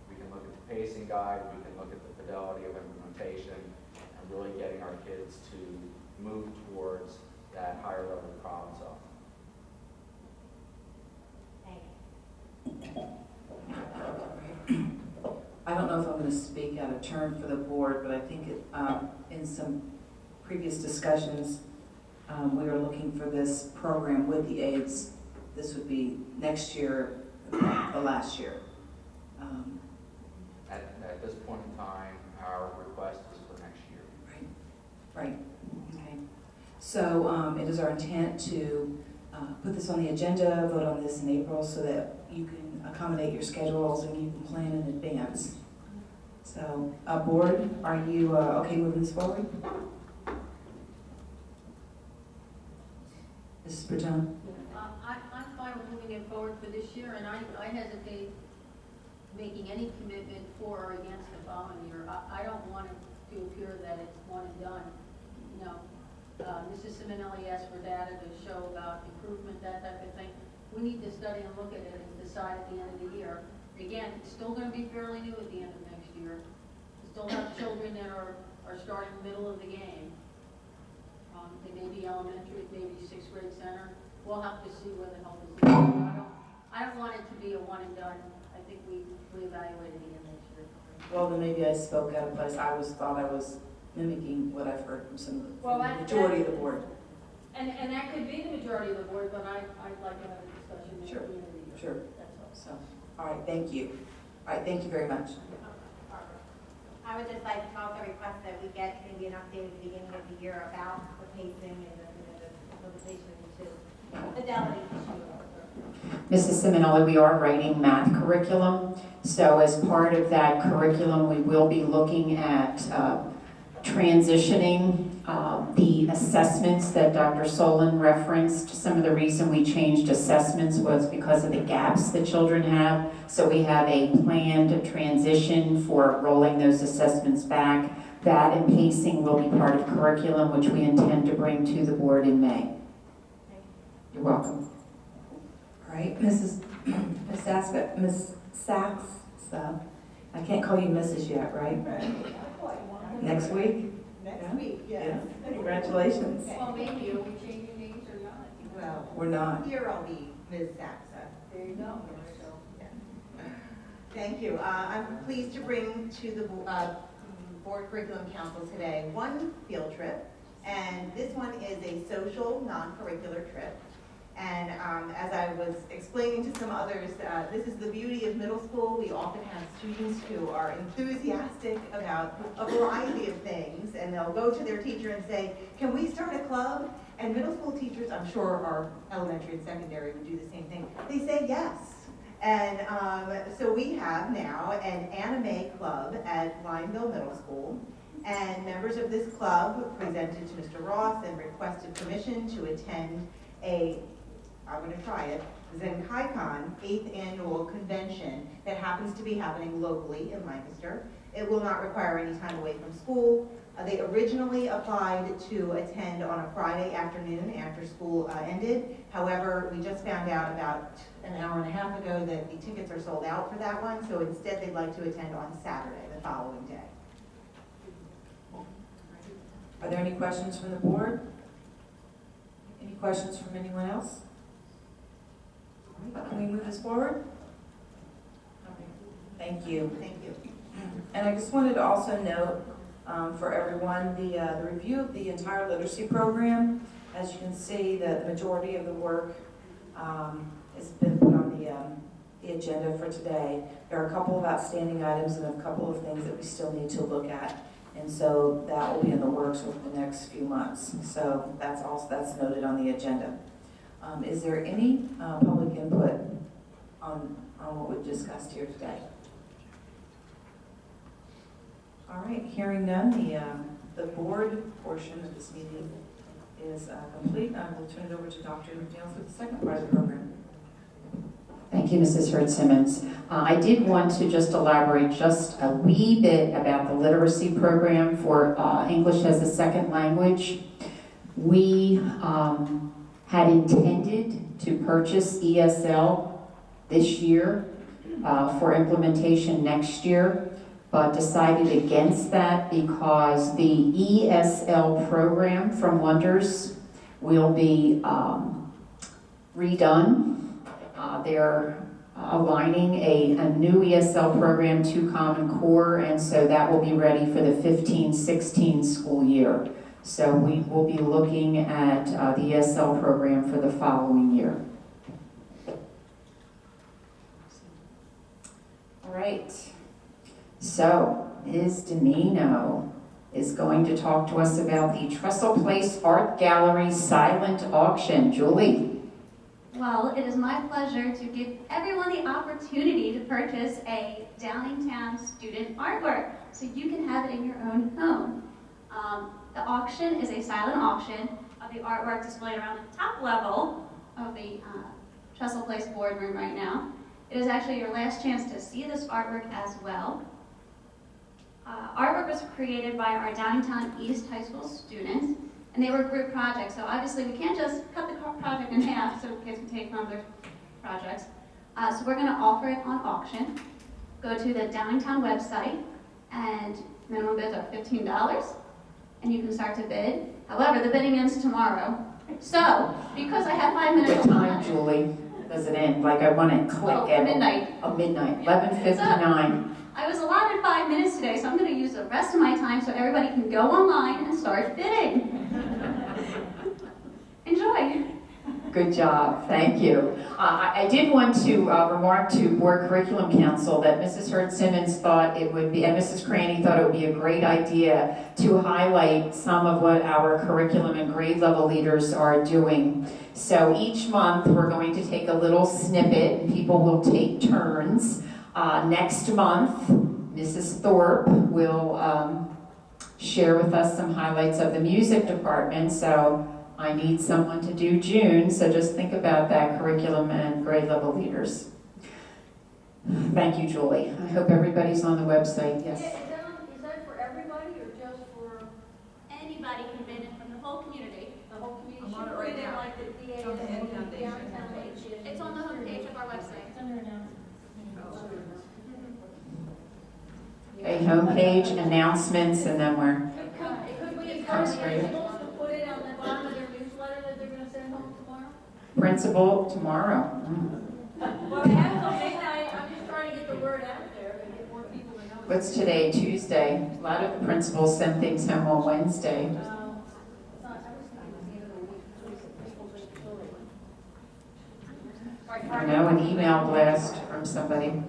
we can look at the pacing guide, we can look at the fidelity of implementation, and really getting our kids to move towards that higher level problem solving. I don't know if I'm going to speak out of turn for the board, but I think in some previous discussions, we were looking for this program with the aides. This would be next year, the last year. At this point in time, our request is for next year. Right. Okay. So it is our intent to put this on the agenda, vote on this in April so that you can accommodate your schedules and you can plan in advance. So, board, are you okay moving this forward? Mrs. Bertone? I'm fine with moving it forward for this year, and I hesitate making any commitment for or against the following year. I don't want it to appear that it's one and done. You know, Mrs. Simonelli asked for data to show about improvement, that type of thing. We need to study and look at it and decide at the end of the year. Again, it's still going to be fairly new at the end of next year. We still have children that are are starting middle of the game. They may be elementary, it may be sixth grade center. We'll have to see where the help is. I don't want it to be a one and done. I think we evaluate it again next year. Well, then maybe I spoke out of place. Thought I was mimicking what I've heard from some of the, Well, from the majority of the board. And that could be the majority of the board, but I'd like to have a discussion at Sure. the end of the year. Sure. That's all. So, all right, thank you. All right, thank you very much. I would just like to also request that we get maybe an update at the beginning of the year about the pacing and the implementation to fidelity issue. Mrs. Simonelli, we are writing math curriculum. So as part of that curriculum, we will be looking at transitioning the assessments that Dr. Solon referenced. Some of the reason we changed assessments was because of the gaps that children have. So we have a planned transition for rolling those assessments back. That and pacing will be part of curriculum, which we intend to bring to the board in May. You're welcome. All right, Ms. Sachs, so I can't call you Mrs. yet, right? Next week? Next week, yes. Yeah. Congratulations. Well, maybe, are we changing names or not? Well, We're not. here I'll be Ms. Saxa. There you go. Thank you. I'm pleased to bring to the Board Curriculum Council today one field trip, and this one is a social, non-curricular trip. And as I was explaining to some others, this is the beauty of middle school. We often have students who are enthusiastic about a variety of things, and they'll go to their teacher and say, can we start a club? And middle school teachers, I'm sure our elementary and secondary would do the same thing. They say yes. And so we have now an anime club at Lineville Middle School. And members of this club presented to Mr. Ross and requested permission to attend I'm going to try it, ZenkaiCon 8th Annual Convention that happens to be happening locally in Lancaster. It will not require any time away from school. They originally applied to attend on a Friday afternoon after school ended. However, we just found out about an hour and a half ago that the tickets are sold out for that one, so instead they'd like to attend on Saturday, the following day. Are there any questions from the board? Any questions from anyone else? All right, can we move this forward? Okay. Thank you. Thank you. And I just wanted to also note for everyone the review of the entire literacy program. As you can see, the majority of the work has been put on the agenda for today. There are a couple of outstanding items and a couple of things that we still need to look at. And so that will be in the works over the next few months. So that's noted on the agenda. Is there any public input on what we've discussed here today? All right, hearing none, the board portion of this meeting is complete. I will turn it over to Dr. McNeil for the second part of the program. Thank you, Mrs. Hurd-Simmons. I did want to just elaborate just a wee bit about the literacy program for English as a second language. We had intended to purchase ESL this year for implementation next year, but decided against that because the ESL program from Wonders will be redone. They're aligning a new ESL program to Common Core, and so that will be ready for the 15-16 school year. So we will be looking at the ESL program for the following year. All right. So Ms. Domino is going to talk to us about the Trestle Place Art Gallery silent auction. Julie. Well, it is my pleasure to give everyone the opportunity to purchase a Downingtown student artwork so you can have it in your own home. The auction is a silent auction of the artwork displayed around the top level of the Trestle Place boardroom right now. It is actually your last chance to see this artwork as well. Artwork was created by our Downingtown East High School students, and they were group projects, so obviously we can't just cut the project in half so kids can take from other projects. So we're going to offer it on auction. Go to the Downingtown website, and Minimum bids are $15, and you can start to bid. However, the bidding ends tomorrow. So, because I have 5 minutes. What time, Julie, does it end? Like, I want to click at midnight. Oh, midnight, 11:59. I was allotted 5 minutes today, so I'm going to use the rest of my time so everybody can go online and start bidding. Enjoy. Good job, thank you. I did want to remark to Board Curriculum Council that Mrs. Hurd Simmons thought it would be, and Mrs. Cranny thought it would be a great idea to highlight some of what our curriculum and grade level leaders are doing. So each month we're going to take a little snippet and people will take turns. Next month, Mrs. Thorpe will share with us some highlights of the music department. So I need someone to do June, so just think about that, curriculum and grade level leaders. Thank you, Julie. I hope everybody's on the website, yes. Yeah, is that for everybody or just for Anybody can bid in from the whole community. the whole community? I'm on it Should right we now. like the DA It's on the and Ed Foundation. downtown page? It's on the homepage of our website. It's under announcements. Okay, homepage, announcements, and then we're Could we encourage Concentrate. principals to put it on the bottom of their newsletter that they're gonna send home tomorrow? principal tomorrow. Well, they have till midnight, I'm just trying to get the word out there and get more people to know. What's today, Tuesday? A lot of the principals send things home on Wednesday. It's not, I was thinking it was the end of the week, people's I know, an email blast from somebody.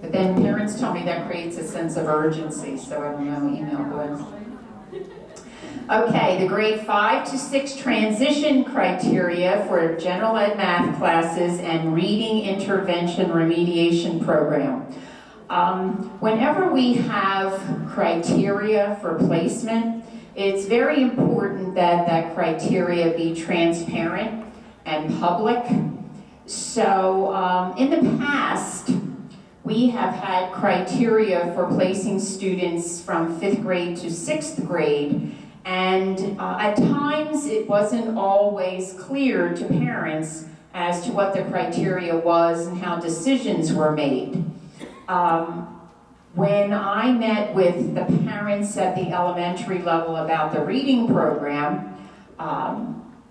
But then parents tell me that creates a sense of urgency, so I don't know, email blast. Okay, the grade 5 to 6 transition criteria for general ed math classes and reading intervention remediation program. Whenever we have criteria for placement, it's very important that that criteria be transparent and public. So in the past, we have had criteria for placing students from 5th grade to 6th grade, and at times it wasn't always clear to parents as to what the criteria was and how decisions were made. When I met with the parents at the elementary level about the reading program,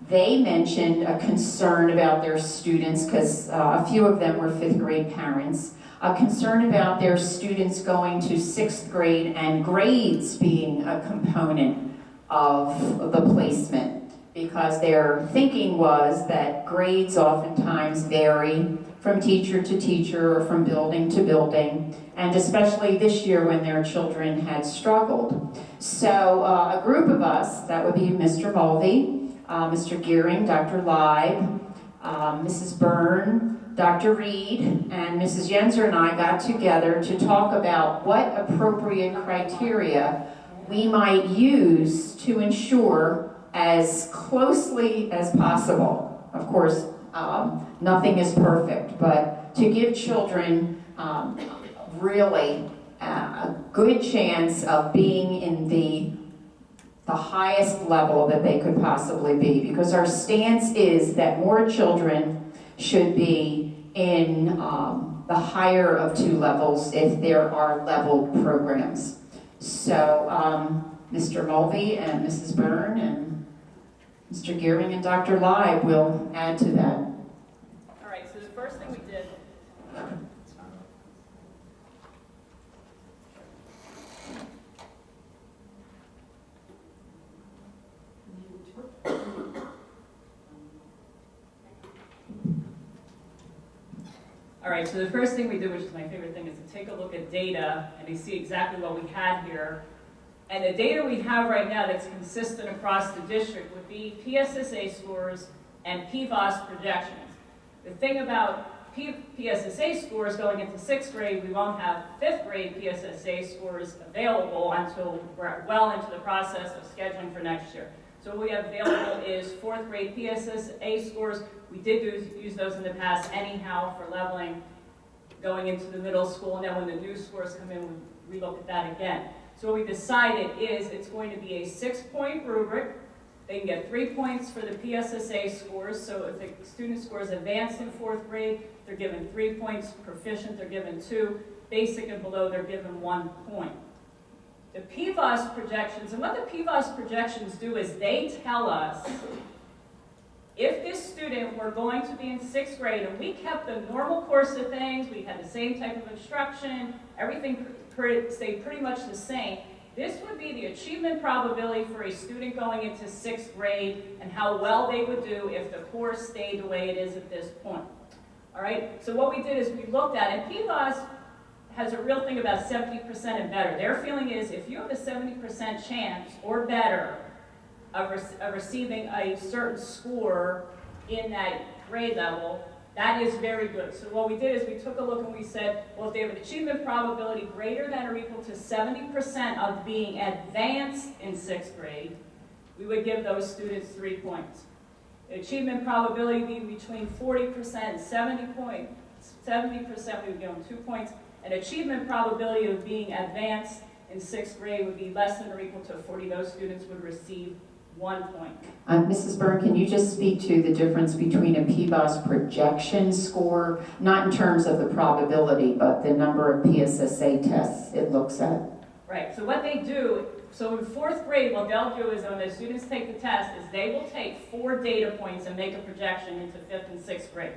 they mentioned a concern about their students, because a few of them were 5th grade parents, a concern about their students going to 6th grade and grades being a component of the placement, because their thinking was that grades oftentimes vary from teacher to teacher or from building to building, and especially this year when their children had struggled. So a group of us, that would be Mr. Mulvey, Mr. Gearing, Dr. Leib, Mrs. Byrne, Dr. Reed, and Mrs. Yenser and I got together to talk about what appropriate criteria we might use to ensure as closely as possible. Of course, nothing is perfect, but to give children really a good chance of being in the highest level that they could possibly be, because our stance is that more children should be in the higher of 2 levels if there are level programs. So Mr. Mulvey and Mrs. Byrne and Mr. Gearing and Dr. Leib will add to that. All right, so the first thing we did, all right, so the first thing we did, which is my favorite thing, is to take a look at data and to see exactly what we had here. And the data we have right now that's consistent across the district would be PSSA scores and PVOS projections. The thing about PSSA scores going into 6th grade, we won't have 5th grade PSSA scores available until we're well into the process of scheduling for next year. So what we have available is 4th grade PSSA scores. We did use those in the past anyhow for leveling going into the middle school, and then when the new scores come in, we look at that again. So what we decided is it's going to be a 6-point rubric. They can get 3 points for the PSSA scores. So if the student scores advanced in 4th grade, they're given 3 points. Proficient, they're given 2. Basic and below, they're given 1 point. the PVOS projections, and what the PVOS projections do is they tell us if this student were going to be in 6th grade, and we kept the normal course of things, we had the same type of instruction, everything stayed pretty much the same, this would be the achievement probability for a student going into 6th grade and how well they would do if the course stayed the way it is at this point. All right, so what we did is we looked at, and PVOS has a real thing about 70% and better. Their feeling is if you have a 70% chance or better of receiving a certain score in that grade level, that is very good. So what we did is we took a look and we said, well, if they have an achievement probability greater than or equal to 70% of being advanced in 6th grade, we would give those students 3 points. The achievement probability being between 40% and 70%, we would give them 2 points. An achievement probability of being advanced in 6th grade would be less than or equal to 40. Those students would receive 1 point. Mrs. Byrne, can you just speak to the difference between a PBOS projection score, not in terms of the probability, but the number of PSSA tests it looks at? Right, so what they do, so in 4th grade, what they'll do is when the students take the test, is they will take 4 data points and make a projection into 5th and 6th grade.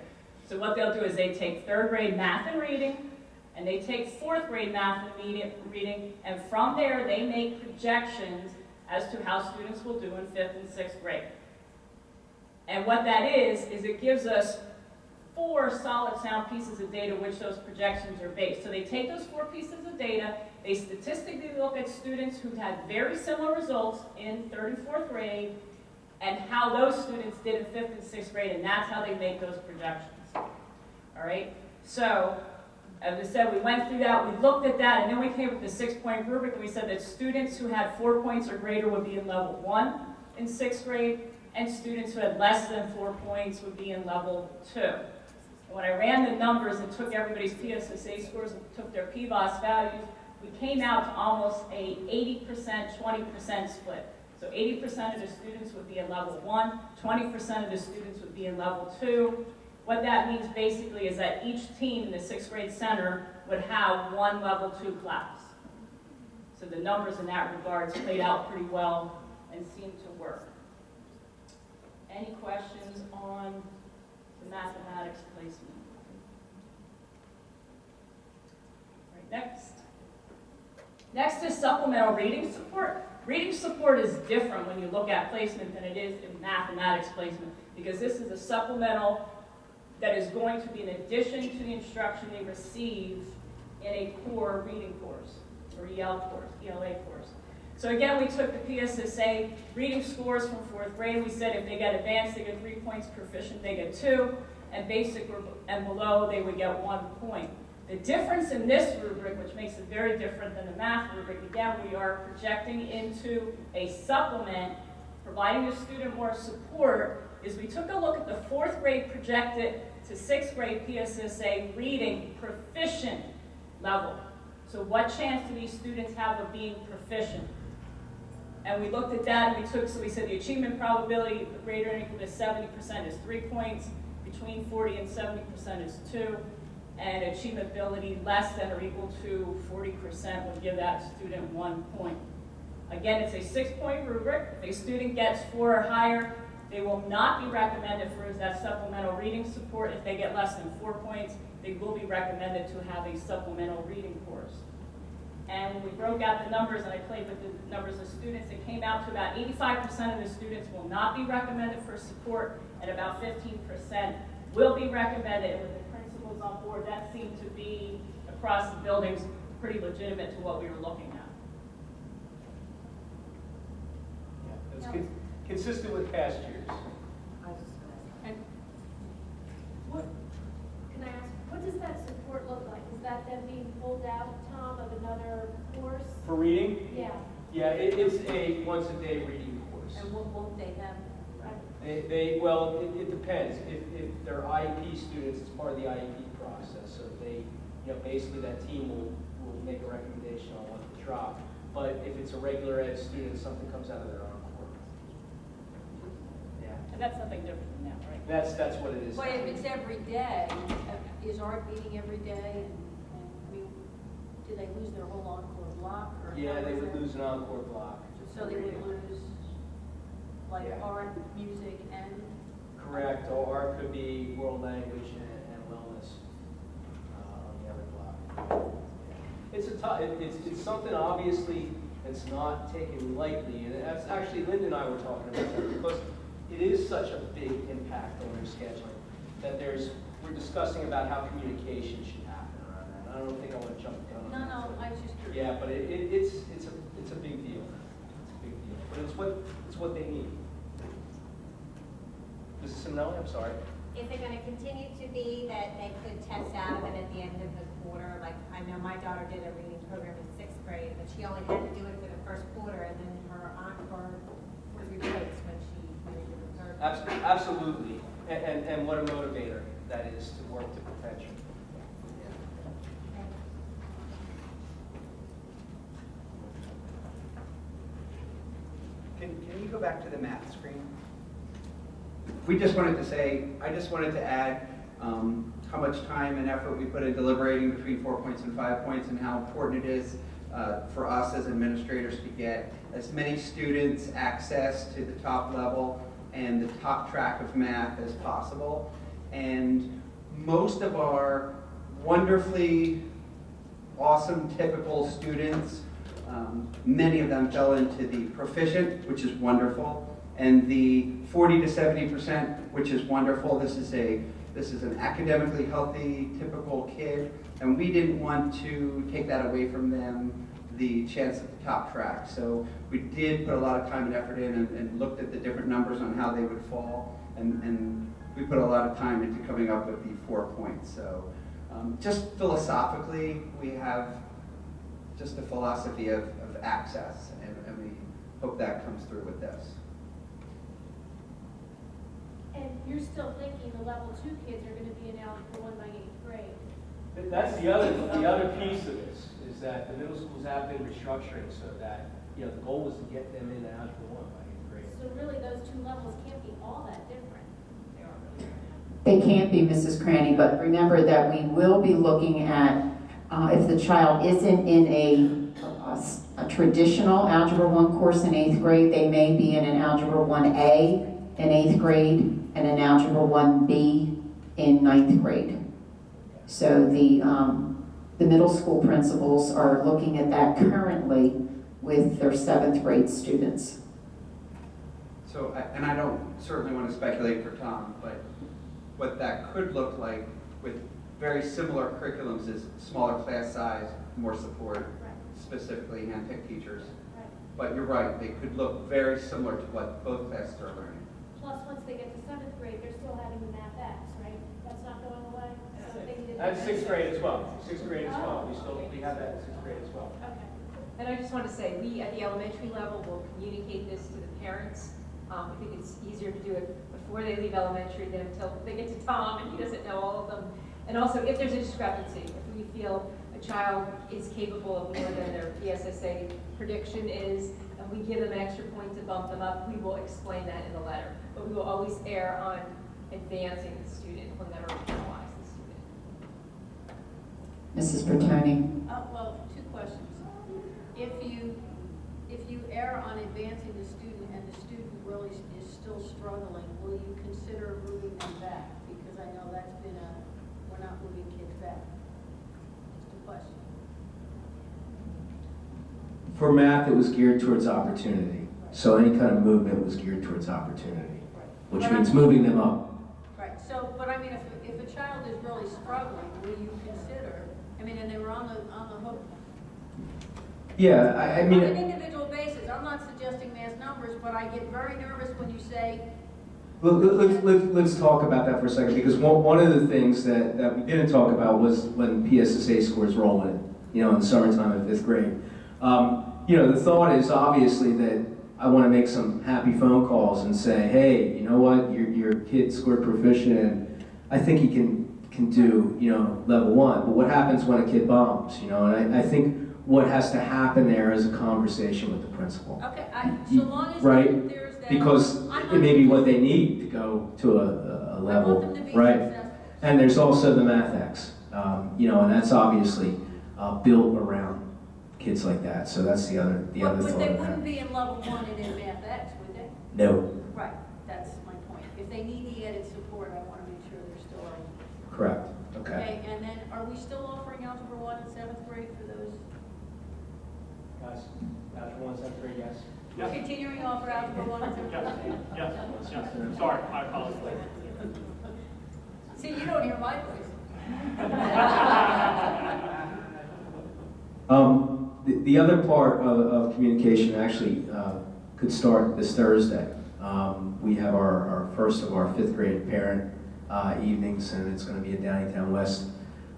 So what they'll do is they take 3rd grade math and reading, and they take 4th grade math and reading, and from there they make projections as to how students will do in 5th and 6th grade. And what that is it gives us 4 solid sound pieces of data which those projections are based. So they take those 4 pieces of data, they statistically look at students who had very similar results in 3rd and 4th grade, and how those students did in 5th and 6th grade, and that's how they make those projections. All right? So, as I said, we went through that, we looked at that, and then we came up with the 6-point rubric, and we said that students who had 4 points or greater would be in level 1 in 6th grade, and students who had less than 4 points would be in level 2. And when I ran the numbers and took everybody's PSSA scores and took their PVOS values, we came out to almost a 80%, 20% split. So 80% of the students would be in level 1, 20% of the students would be in level 2. What that means basically is that each team in the 6th grade center would have 1 level 2 class. So the numbers in that regard played out pretty well and seemed to work. Any questions on the mathematics placement? All right, next. Next is supplemental reading support. Reading support is different when you look at placement than it is in mathematics placement, because this is a supplemental that is going to be in addition to the instruction they receive in a core reading course, or ELA course. So again, we took the PSSA reading scores from 4th grade. We said if they get advanced, they get 3 points, proficient, they get 2, and basic and below, they would get 1 point. The difference in this rubric, which makes it very different than the math rubric, again, we are projecting into a supplement, providing the student more support, is we took a look at the 4th grade projected to 6th grade PSSA reading proficient level. So what chance do these students have of being proficient? And we looked at that and we said the achievement probability greater than or equal to 70% is 3 points, between 40 and 70% is 2, and achievement ability less than or equal to 40% would give that student 1 point. Again, it's a 6-point rubric. If a student gets 4 or higher, they will not be recommended for that supplemental reading support. If they get less than 4 points, they will be recommended to have a supplemental reading course. And when we broke out the numbers, and I played with the numbers of students, it came out to about 85% of the students will not be recommended for support, and about 15% will be recommended. And with the principals on board, that seemed to be, across the buildings, pretty legitimate to what we were looking at. Yeah, it's consistent with past years. And what, can I ask, what does that support look like? Is that them being pulled out, Tom, of another course? For reading? Yeah. Yeah, it's a once-a-day reading course. And what won't they have? Well, it depends. If they're IEP students, it's part of the IEP process. So basically that team will make a recommendation on what to drop. But if it's a regular ed student, something comes out of their own court. Yeah. And that's nothing different than that, right? That's what it is. But if it's every day, is art meeting every day? And I mean, do they lose their whole encore block, or? Yeah, how they is would that? lose an encore block. So they would lose, like, Yeah. art, music, and? Correct, or art could be world language and wellness on the other block. It's a tough, it's something obviously that's not taken lightly, and that's actually, Linda and I were talking about that, because it is such a big impact on their scheduling, that we're discussing about how communication should happen around that. I don't think I want to jump the gun on that. No, I was just curious. Yeah, but it's a big deal. It's a big deal, but it's what they need. Mrs. Simonelli, I'm sorry. Is it gonna continue to be that they could test out of it at the end of the quarter? Like, I know my daughter did a reading program in 6th grade, but she only had to do it for the first quarter, and then her encore was replaced when she finished her third. Absolutely, and what a motivator that is to work to perfection. Can you go back to the math screen? We just wanted to say, I just wanted to add how much time and effort we put in deliberating between 4 points and 5 points, and how important it is for us as administrators to get as many students access to the top level and the top track of math as possible. And most of our wonderfully awesome, typical students, many of them fell into the proficient, which is wonderful, and the 40 to 70%, which is wonderful. This is an academically healthy, typical kid, and we didn't want to take that away from them, the chance at the top track. So we did put a lot of time and effort in and looked at the different numbers on how they would fall, and we put a lot of time into coming up with the 4 points. So just philosophically, we have just a philosophy of access, and we hope that comes through with this. And you're still thinking the level 2 kids are gonna be in Algebra 1 by 8th grade? That's the other piece of this, is that the middle schools have been restructuring so that, the goal was to get them into Algebra 1 by 8th grade. So really, those 2 levels can't be all that different. They are really. They can't be, Mrs. Cranny, but remember that we will be looking at if the child isn't in a traditional Algebra 1 course in 8th grade, they may be in an Algebra 1A in 8th grade and an Algebra 1B in 9th grade. So the middle school principals are looking at that currently with their 7th grade students. So, and I don't certainly want to speculate for Tom, but what that could look like with very similar curriculums is smaller class size, more support, specifically hand-picked teachers. But you're right, they could look very similar to what both classes are learning. Plus, once they get to 7th grade, they're still having the Math X, right? That's not going away? So they need to- That's 6th grade as well. 6th grade as well. We have that in 6th grade as well. Okay. And I just want to say, we at the elementary level will communicate this to the parents. I think it's easier to do it before they leave elementary than until they get to Tom and he doesn't know all of them. And also, if there's a discrepancy, if we feel a child is capable of more than their PSSA prediction is, and we give them an extra point to bump them up, we will explain that in the letter. But we will always err on advancing the student. We'll never penalize the student. Mrs. Bertoni. Well, 2 questions. If you err on advancing the student and the student really is still struggling, will you consider moving them back? Because I know that's been we're not moving kids back. Just a question. For math, it was geared towards opportunity. So any kind of movement was geared towards opportunity, which But means moving them up. Right, so, but I mean, if a child is really struggling, will you consider, and they were on the hook Yeah, I on mean, an individual basis? I'm not suggesting mass numbers, but I get very nervous when you say, let's talk about that for a second, because one of the things that we didn't talk about was when PSSA scores roll in, in the summertime of 5th grade. The thought is obviously that I want to make some happy phone calls and say, hey, you know what, your kid scored proficient, and I think he can do, level 1. But what happens when a kid bombs, And I think what has to happen there is a conversation with the principal. okay, so long as Right? there's that. Because it may be what they need to go to a level, them to be right? successful. And there's also the Math X, and that's obviously built around kids like that. So that's the other But thought they of that. wouldn't be in level 1 and in Math X, would they? No, Right, that's my point. If they need the added support, I want to make sure they're still eligible. correct. Okay. Okay, and then are we still offering Algebra 1 in 7th grade for those? Guys, Algebra 1, 7th grade, yes? We're continuing to offer Algebra 1 in 7th grade? Yes. Sorry, I apologize. See, you don't hear my voice. The other part of communication actually could start this Thursday. We have our first of our 5th grade parent evenings, and it's going to be at Downingtown West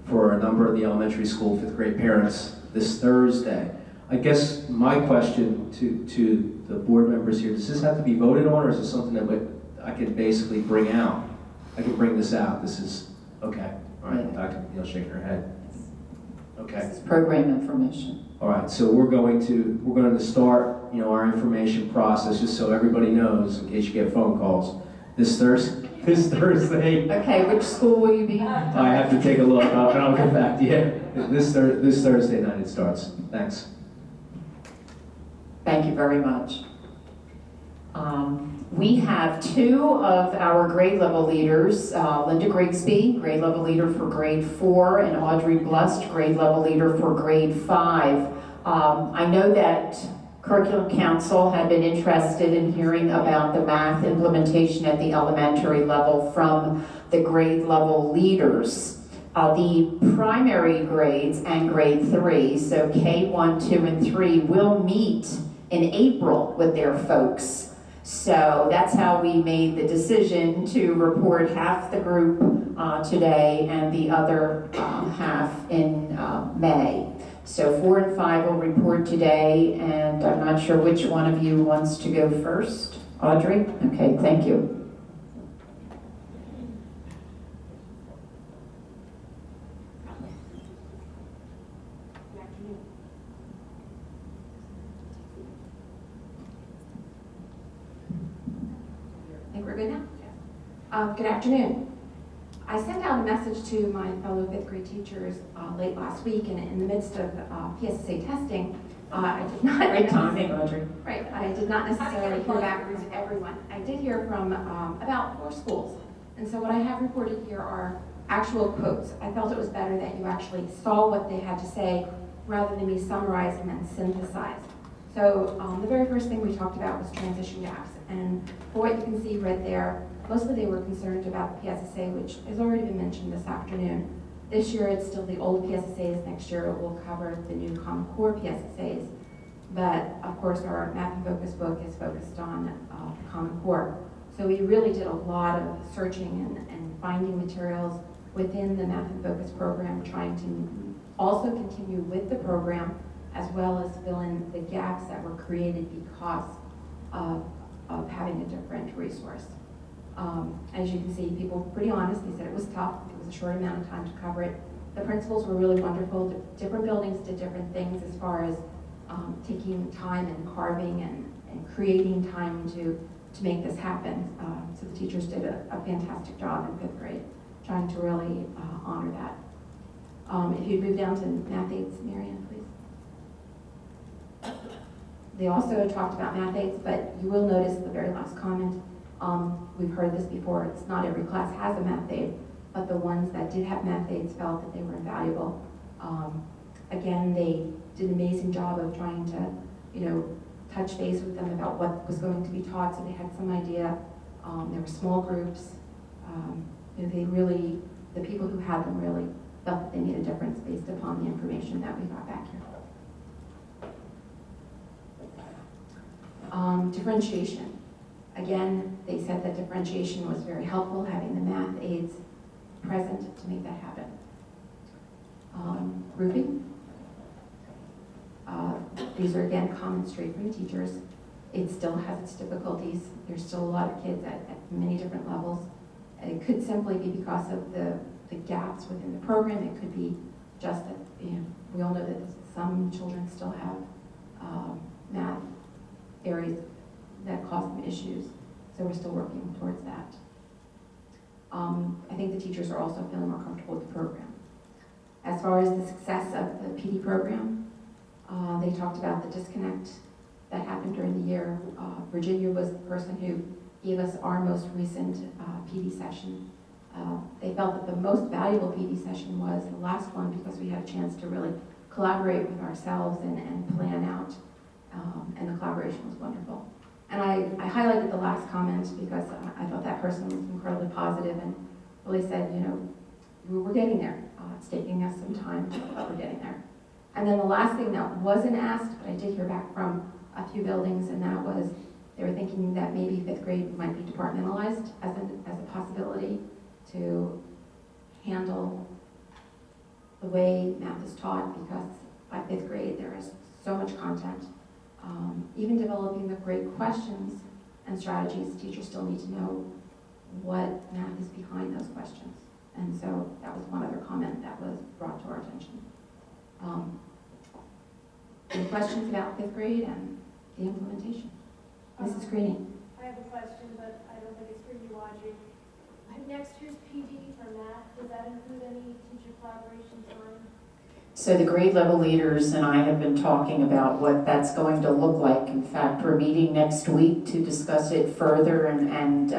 for a number of the elementary school 5th grade parents this Thursday. I guess my question to the board members here, does this have to be voted on, or is this something that I could basically bring out? I can bring this out. This is, okay. All right, Dr. McNeil shaking her head. Okay. This is program information. All right, so we're going to start, our information process, just so everybody knows, in case you get phone calls, this Thursday. Okay, which school will you be? I have to take a look, and I'll get back to you. This Thursday night it starts. Thanks. Thank you very much. We have 2 of our grade level leaders, Linda Grigsby, grade level leader for grade 4, and Audrey Blust, grade level leader for grade 5. I know that Curriculum Council had been interested in hearing about the math implementation at the elementary level from the grade level leaders. The primary grades and grade 3, so K1, 2, and 3, will meet in April with their folks. So that's how we made the decision to report half the group today and the other half in May. So 4 and 5 will report today, and I'm not sure which one of you wants to go first. Audrey? Okay, thank you. I think we're good now? Good afternoon. I sent out a message to my fellow 5th grade teachers late last week, and in the midst of PSSA testing, I did not... Great timing, Audrey. Right, I did not necessarily hear back from everyone. I did hear from about 4 schools, and so what I have reported here are actual quotes. I felt it was better that you actually saw what they had to say rather than me summarizing and synthesize. So the very first thing we talked about was transition gaps, and for what you can see right there, mostly they were concerned about the PSSA, which has already been mentioned this afternoon. This year it's still the old PSSAs, next year it will cover the new Common Core PSSAs. But of course our Math in Focus book is focused on the Common Core. So we really did a lot of searching and finding materials within the Math in Focus program, trying to also continue with the program as well as fill in the gaps that were created because of having a different resource. As you can see, people were pretty honest. They said it was tough. It was a short amount of time to cover it. The principals were really wonderful. Different buildings did different things as far as taking time and carving and creating time to make this happen. So the teachers did a fantastic job in 5th grade, trying to really honor that. If you'd move down to Math Aids, Marianne, please. They also talked about Math Aids, but you will notice the very last comment. We've heard this before. It's not every class has a Math Aid, but the ones that did have Math Aids felt that they were invaluable. Again, they did an amazing job of trying to, touch base with them about what was going to be taught, so they had some idea. There were small groups. They really, the people who had them really felt that they made a difference based upon the information that we got back here. Differentiation. Again, they said that differentiation was very helpful, having the Math Aids present to make that happen. Grouping. These are again common straight from the teachers. It still has its difficulties. There's still a lot of kids at many different levels. It could simply be because of the gaps within the program. It could be just that, we all know that some children still have math areas that cause them issues. So we're still working towards that. I think the teachers are also feeling more comfortable with the program. As far as the success of the PD program, They talked about the disconnect that happened during the year. Virginia was the person who gave us our most recent PD session. They felt that the most valuable PD session was the last one because we had a chance to really collaborate with ourselves and plan out, and the collaboration was wonderful. And I highlighted the last comment because I thought that person was incredibly positive and really said, you know, we're getting there. It's taking us some time, but we're getting there. And then the last thing that wasn't asked, but I did hear back from a few buildings, and that was they were thinking that maybe 5th grade might be departmentalized as a possibility to handle the way math is taught, because by 5th grade there is so much content. Even developing the great questions and strategies, teachers still need to know what math is behind those questions. And so that was one other comment that was brought to our attention. Any questions about 5th grade and the implementation? Mrs. Greeny. I have a question, but I don't think it's for you, Audrey. Next year's PD for math, does that include any teacher collaboration time? So the grade level leaders and I have been talking about what that's going to look like. In fact, we're meeting next week to discuss it further and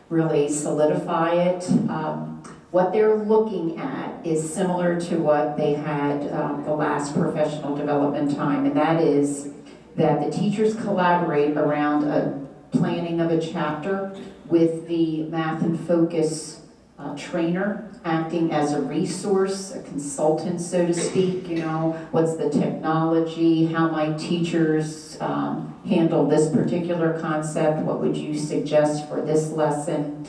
really solidify it. What they're looking at is similar to what they had the last professional development time, and that is that the teachers collaborate around a planning of a chapter with the Math in Focus trainer acting as a resource, a consultant, so to speak. You know, what's the technology? How might teachers handle this particular concept? What would you suggest for this lesson?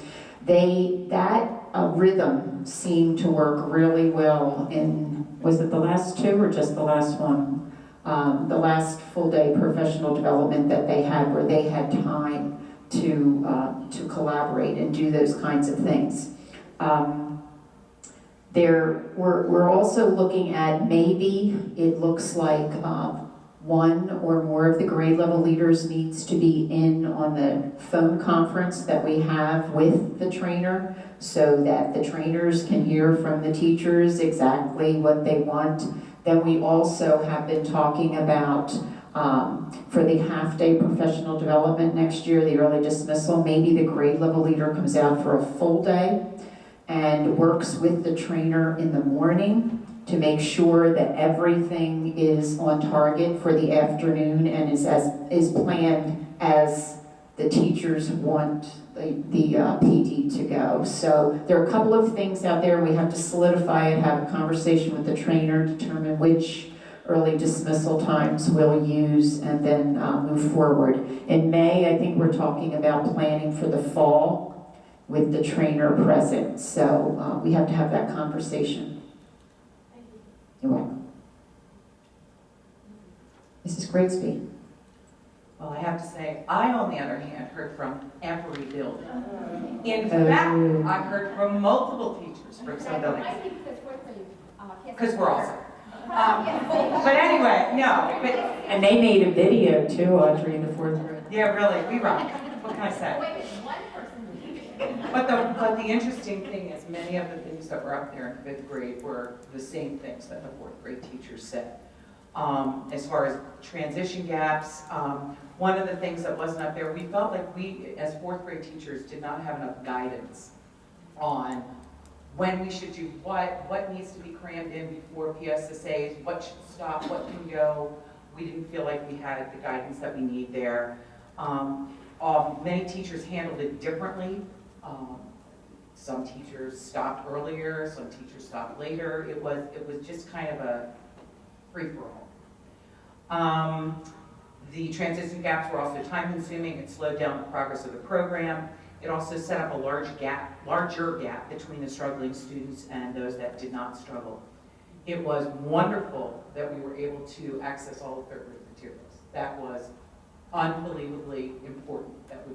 That rhythm seemed to work really well in, was it the last two or just the last one? The last full day professional development that they had, where they had time to collaborate and do those kinds of things. We're also looking at, maybe it looks like one or more of the grade level leaders needs to be in on the phone conference that we have with the trainer, so that the trainers can hear from the teachers exactly what they want. Then we also have been talking about for the half-day professional development next year, the early dismissal, maybe the grade level leader comes out for a full day and works with the trainer in the morning to make sure that everything is on target for the afternoon and is planned as the teachers want the PD to go. So there are a couple of things out there. We have to solidify it, have a conversation with the trainer, determine which early dismissal times we'll use, and then move forward. In May, I think we're talking about planning for the fall with the trainer present. So we have to have that conversation. Thank you. You're welcome. Mrs. Grigsby. Well, I have to say, I, on the other hand, heard from every building. In fact, I've heard from multiple teachers from some buildings. I think because we're pretty, Because we're awesome. But anyway, no. But, And they made a video too, Audrey, in the 4th grade. yeah, really, we rock. What can I say? But the interesting thing is, many of the things that were up there in 5th grade were the same things that the 4th grade teachers said. As far as transition gaps, one of the things that wasn't up there, we felt like we, as 4th grade teachers, did not have enough guidance on when we should do what needs to be crammed in before PSSAs, what should stop, what can go. We didn't feel like we had the guidance that we need there. Many teachers handled it differently. Some teachers stopped earlier, some teachers stopped later. It was just kind of a free-for-all. The transition gaps were also time-consuming. It slowed down the progress of the program. It also set up a larger gap between the struggling students and those that did not struggle. It was wonderful that we were able to access all of 3rd grade materials. That was unbelievably important that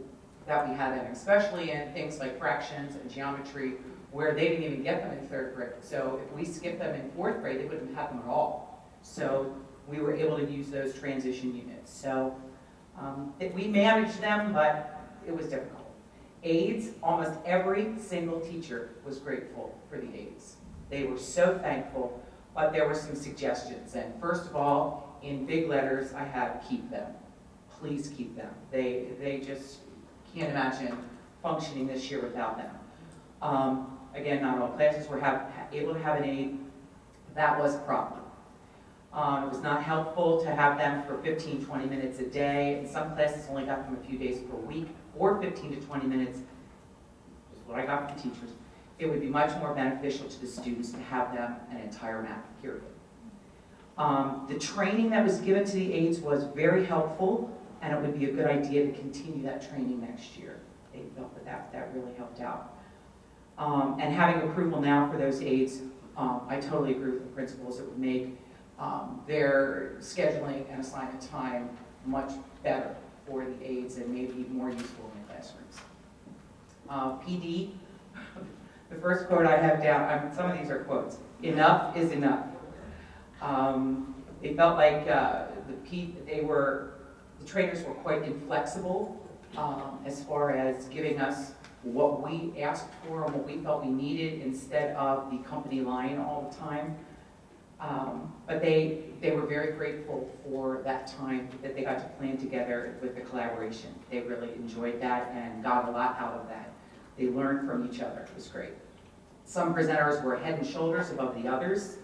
we had that, especially in things like fractions and geometry, where they didn't even get them in 3rd grade. So if we skipped them in 4th grade, they wouldn't have them at all. So we were able to use those transition units. So we managed them, but it was difficult. Aides, almost every single teacher was grateful for the aides. They were so thankful, but there were some suggestions. And first of all, in big letters, I have keep them. Please keep them. They just can't imagine functioning this year without them. Again, not all classes were able to have an aide. That was a problem. It was not helpful to have them for 15, 20 minutes a day. And some classes only got them a few days per week, or 15 to 20 minutes, is what I got from teachers. It would be much more beneficial to the students to have them an entire math period. The training that was given to the aides was very helpful, and it would be a good idea to continue that training next year. They felt that really helped out. And having approval now for those aides, I totally agree with the principals. It would make their scheduling and assignment time much better for the aides and maybe more useful in the classrooms. PD, the first quote I have down, some of these are quotes. Enough is enough. They felt like the trainers were quite inflexible as far as giving us what we asked for and what we felt we needed instead of the company line all the time. But they were very grateful for that time that they got to plan together with the collaboration. They really enjoyed that and got a lot out of that. They learned from each other. It was great. Some presenters were head and shoulders above the others,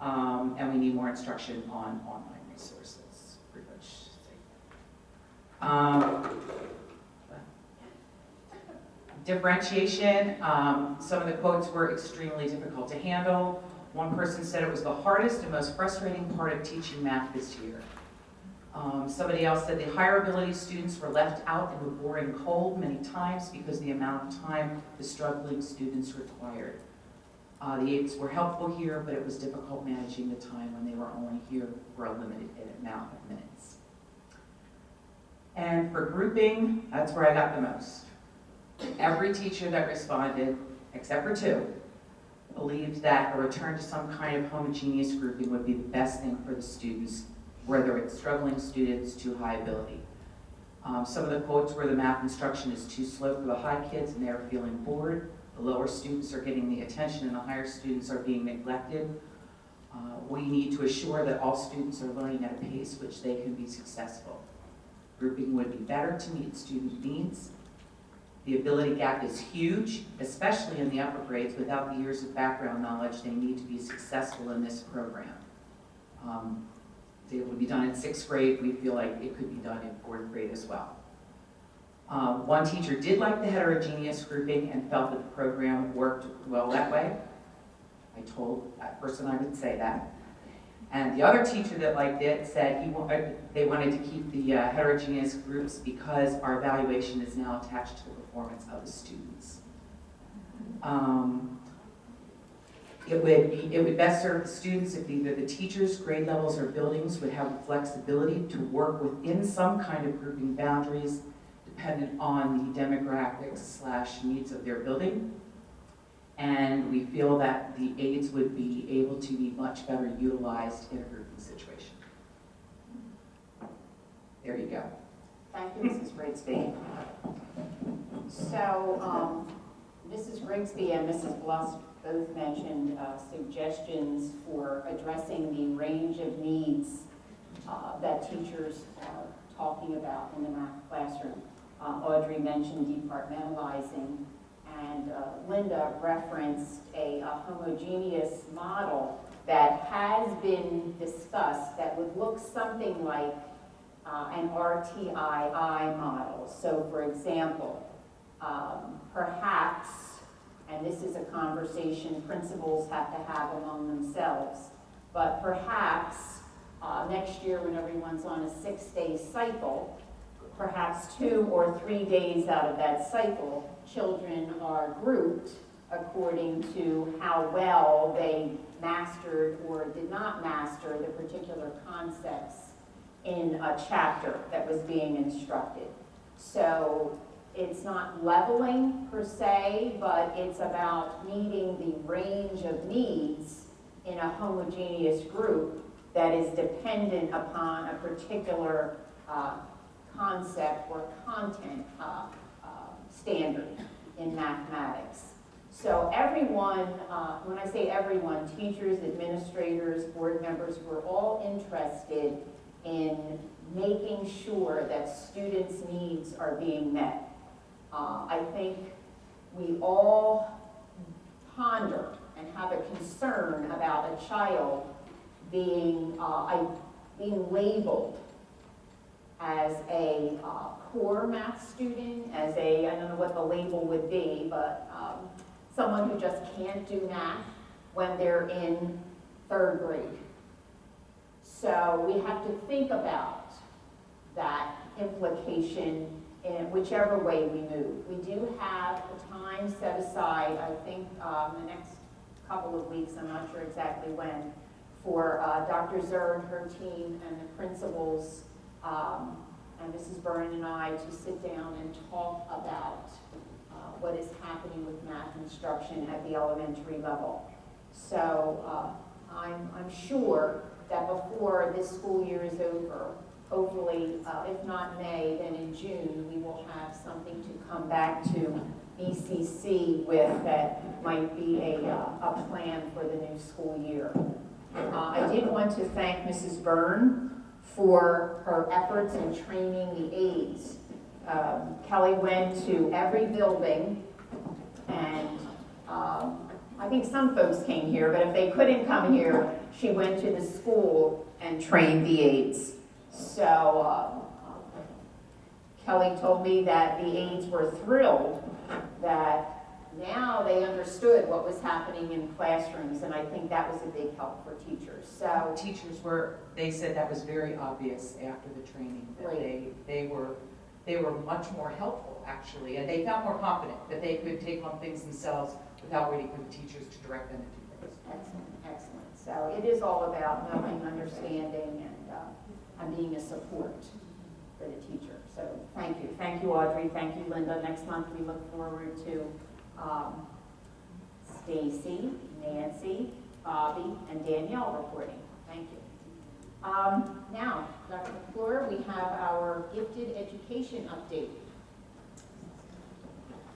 and we need more instruction on online resources. Pretty much. Differentiation. Some of the quotes were extremely difficult to handle. One person said it was the hardest and most frustrating part of teaching math this year. Somebody else said the higher ability students were left out in the boring cold many times because of the amount of time the struggling students required. The aides were helpful here, but it was difficult managing the time when they were only here for a limited amount of minutes. And for grouping, that's where I got the most. Every teacher that responded, except for 2, believed that a return to some kind of homogeneous grouping would be the best thing for the students, whether it's struggling students to high ability. Some of the quotes were the math instruction is too slow for the high kids and they're feeling bored. The lower students are getting the attention and the higher students are being neglected. We need to assure that all students are learning at a pace which they can be successful. Grouping would be better to meet student needs. The ability gap is huge, especially in the upper grades. Without the years of background knowledge, they need to be successful in this program. It would be done in 6th grade. We feel like it could be done in 4th grade as well. One teacher did like the heterogeneous grouping and felt that the program worked well that way. I told that person I would say that. And the other teacher that liked it said they wanted to keep the heterogeneous groups because our evaluation is now attached to the performance of the students. It would best serve the students if either the teachers, grade levels, or buildings would have the flexibility to work within some kind of grouping boundaries dependent on the demographics/needs of their building. And we feel that the aides would be able to be much better utilized in a grouping situation. There you go. Thank you, Mrs. Grigsby. So, Mrs. Grigsby and Mrs. Bluss both mentioned suggestions for addressing the range of needs that teachers are talking about in the math classroom. Audrey mentioned departmentalizing, and Linda referenced a homogeneous model that has been discussed that would look something like an RTII model. So, for example, perhaps, and this is a conversation principals have to have among themselves, but perhaps next year when everyone's on a 6-day cycle, perhaps 2 or 3 days out of that cycle, children are grouped according to how well they mastered or did not master the particular concepts in a chapter that was being instructed. So it's not leveling per se, but it's about meeting the range of needs in a homogeneous group that is dependent upon a particular concept or content standard in mathematics. So everyone, when I say everyone, teachers, administrators, board members, were all interested in making sure that students' needs are being met. I think we all ponder and have a concern about a child being labeled as a poor math student, as a, I don't know what the label would be, but someone who just can't do math when they're in 3rd grade. So we have to think about that implication in whichever way we move. We do have a time set aside, I think the next couple of weeks, I'm not sure exactly when, for Dr. Zerd, her team, and the principals, and Mrs. Byrne and I to sit down and talk about what is happening with math instruction at the elementary level. So I'm sure that before this school year is over, hopefully, if not May, then in June, we will have something to come back to BCC with that might be a plan for the new school year. I did want to thank Mrs. Byrne for her efforts in training the aides. Kelly went to every building, and I think some folks came here, but if they couldn't come here, she went to the school and trained the aides. So Kelly told me that the aides were thrilled that now they understood what was happening in classrooms, and I think that was a big help for teachers. So Teachers they said that was very obvious after the training, that Right. they were much more helpful, actually, and they felt more confident that they could take on things themselves without waiting for the teachers to direct them to do things. excellent, excellent. So it is all about knowing, understanding, and being a support for the teacher. So thank you. Thank you, Audrey. Thank you, Linda. Next month, we look forward to Stacy, Nancy, Bobby, and Danielle reporting. Thank you. Now, Dr. McClure, we have our gifted education update.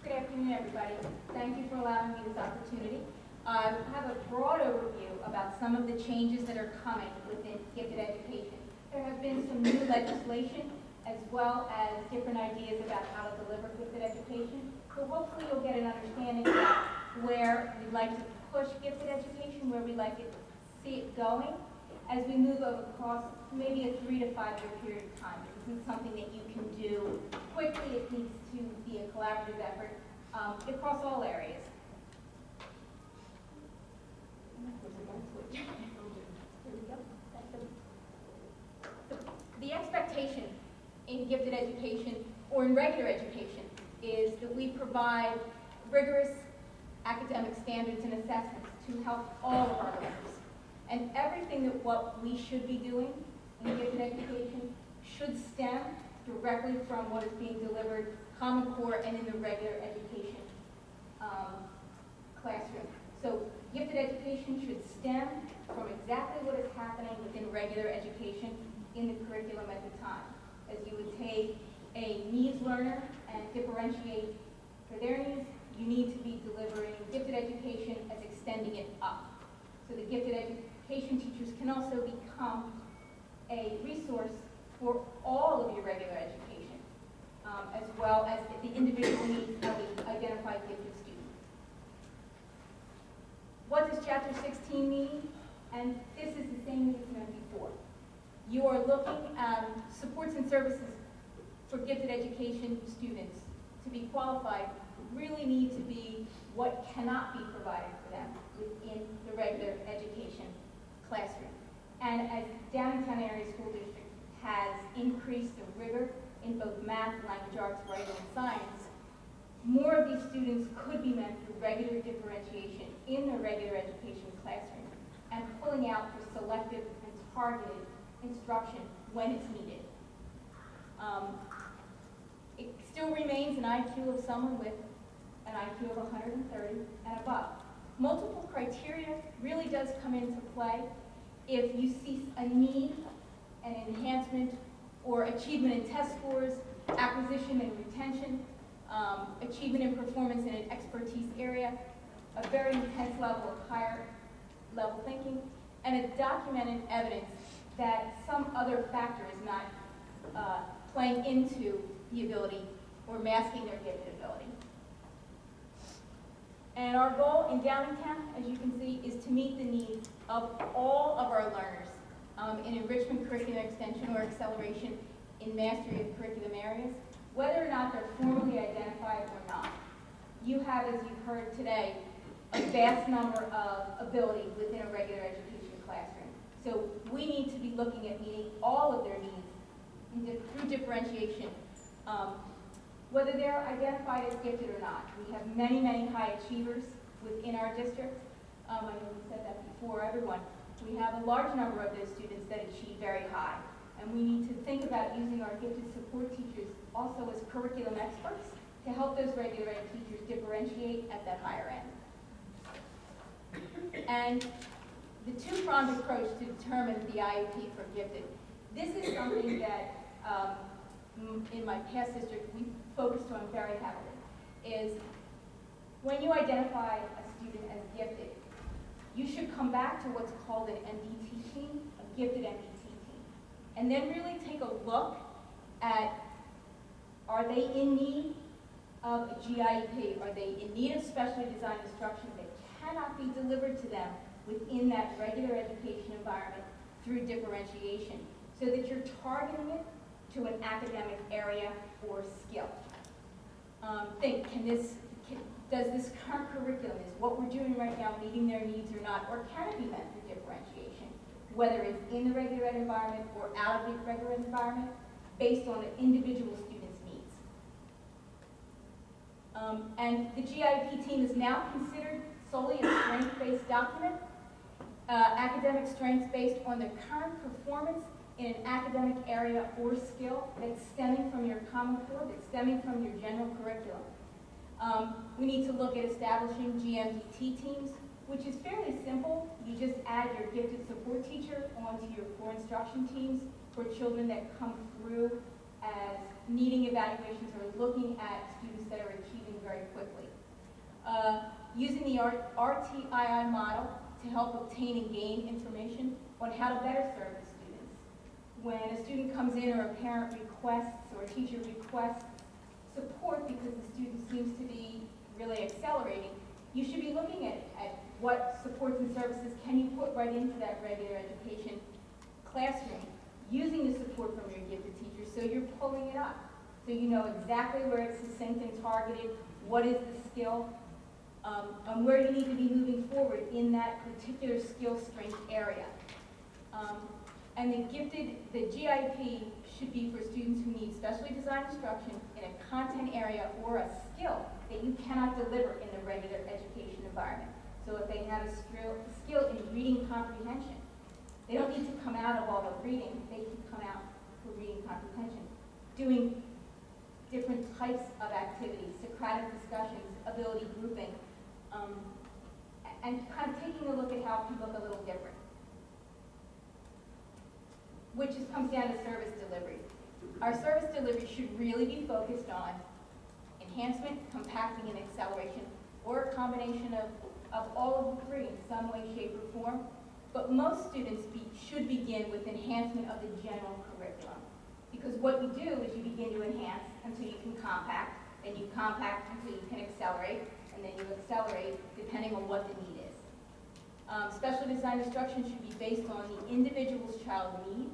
Good afternoon, everybody. Thank you for allowing me this opportunity. I have a broad overview about some of the changes that are coming within gifted education. There have been some new legislation as well as different ideas about how to deliver gifted education. So hopefully you'll get an understanding about where we'd like to push gifted education, where we'd like to see it going as we move across maybe a 3 to 5 year period of time. This isn't something that you can do quickly. It needs to be a collaborative effort across all areas. The expectation in gifted education or in regular education is that we provide rigorous academic standards and assessments to help all of our learners. And everything that what we should be doing in gifted education should stem directly from what is being delivered Common Core and in the regular education classroom. So gifted education should stem from exactly what is happening within regular education in the curriculum at the time. As you would take a needs learner and differentiate for their needs, you need to be delivering gifted education as extending it up. So the gifted education teachers can also become a resource for all of your regular education, as well as the individual needs of the identified gifted student. What does Chapter 16 mean? And this is the same as it's meant before. You are looking at supports and services for gifted education students to be qualified really need to be what cannot be provided for them within the regular education classroom. And as Downingtown Area School District has increased the rigor in both math, language arts, writing, and science, more of these students could be met through regular differentiation in the regular education classroom and pulling out for selective and targeted instruction when it's needed. It still remains an IQ of someone with an IQ of 130 and above. Multiple criteria really does come into play if you see a need, an enhancement, or achievement in test scores, acquisition and retention, achievement in performance in an expertise area. a very intense level of higher level thinking, and a documented evidence that some other factor is not playing into the ability or masking their gifted ability. And our goal in Downingtown, as you can see, is to meet the needs of all of our learners in enrichment curriculum extension or acceleration in mastery of curriculum areas, whether or not they're formally identified or not. You have, as you've heard today, a vast number of abilities within a regular education classroom. So we need to be looking at meeting all of their needs through differentiation, whether they're identified as gifted or not. We have many, many high achievers within our district. I know we said that before, everyone. We have a large number of those students that achieve very high. And we need to think about using our gifted support teachers also as curriculum experts to help those regular ed teachers differentiate at that higher end. And the two-pronged approach to determine the IEP for gifted. This is something that in my past district we focused on very heavily, is when you identify a student as gifted, you should come back to what's called an MDT team, a gifted MDT team, and then really take a look at, are they in need of a GIEP? Are they in need of specially designed instruction that cannot be delivered to them within that regular education environment through differentiation, so that you're targeting it to an academic area or skill? Does this current curriculum, is what we're doing right now meeting their needs or not, or can it be meant for differentiation, whether it's in the regular ed environment or out of the regular ed environment, based on the individual student's needs? And the GIP team is now considered solely a strength-based document, academic strengths based on the current performance in an academic area or skill that's stemming from your Common Core, that's stemming from your general curriculum. We need to look at establishing GMDT teams, which is fairly simple. You just add your gifted support teacher onto your core instruction teams for children that come through as needing evaluations or looking at students that are achieving very quickly. Using the RTII model to help obtain and gain information on how to better serve the students. When a student comes in or a parent requests or a teacher requests support because the student seems to be really accelerating, you should be looking at what supports and services can you put right into that regular education classroom, using the support from your gifted teachers so you're pulling it up. So you know exactly where it's succinct and targeted, what is the skill, and where you need to be moving forward in that particular skill strength area. And the GIP should be for students who need specially designed instruction in a content area or a skill that you cannot deliver in the regular education environment. So if they have a skill in reading comprehension, they don't need to come out of all the reading, they can come out for reading comprehension. Doing different types of activities, Socratic discussions, ability grouping, and kind of taking a look at how it can look a little different. Which just comes down to service delivery. Our service delivery should really be focused on enhancement, compacting, and acceleration, or a combination of all of the three in some way, shape, or form. But most students should begin with enhancement of the general curriculum. Because what you do is you begin to enhance until you can compact, then you compact until you can accelerate, and then you accelerate depending on what the need is. Special designed instruction should be based on the individual's child need,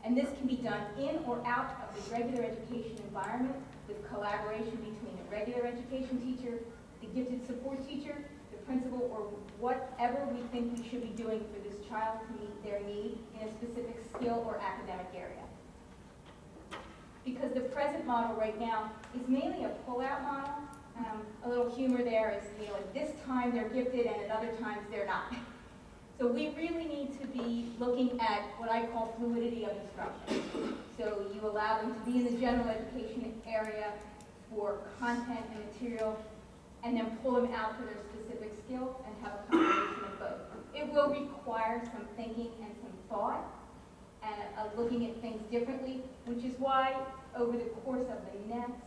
and this can be done in or out of the regular education environment with collaboration between the regular education teacher, the gifted support teacher, the principal, or whatever we think we should be doing for this child to meet their need in a specific skill or academic area. Because the present model right now is mainly a pull-out model. A little humor there is, at this time they're gifted and at other times they're not. So we really need to be looking at what I call fluidity of instruction. So you allow them to be in the general education area for content and material, and then pull them out for their specific skill and have a combination of both. It will require some thinking and some thought, and looking at things differently, which is why over the course of the next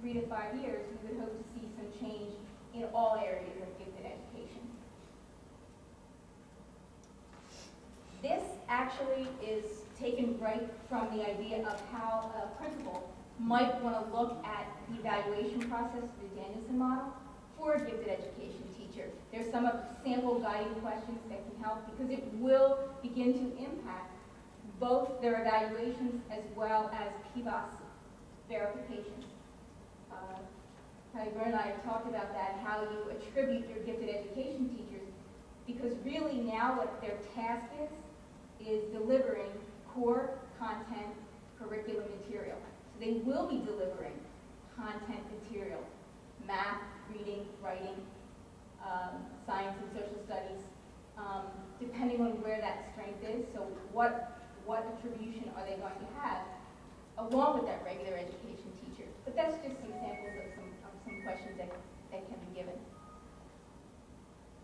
3 to 5 years, we would hope to see some change in all areas of gifted education. This actually is taken right from the idea of how a principal might want to look at the evaluation process through the Danielson model for a gifted education teacher. There's some of sample guiding questions that can help because it will begin to impact both their evaluations as well as PBOS verifications. Patty Byrne and I have talked about that, how you attribute your gifted education teachers, because really now what their task is delivering core content curriculum material. So they will be delivering content material, math, reading, writing, science and social studies, depending on where that strength is. So what attribution are they going to have along with that regular education teacher? But that's just some samples of some questions that can be given.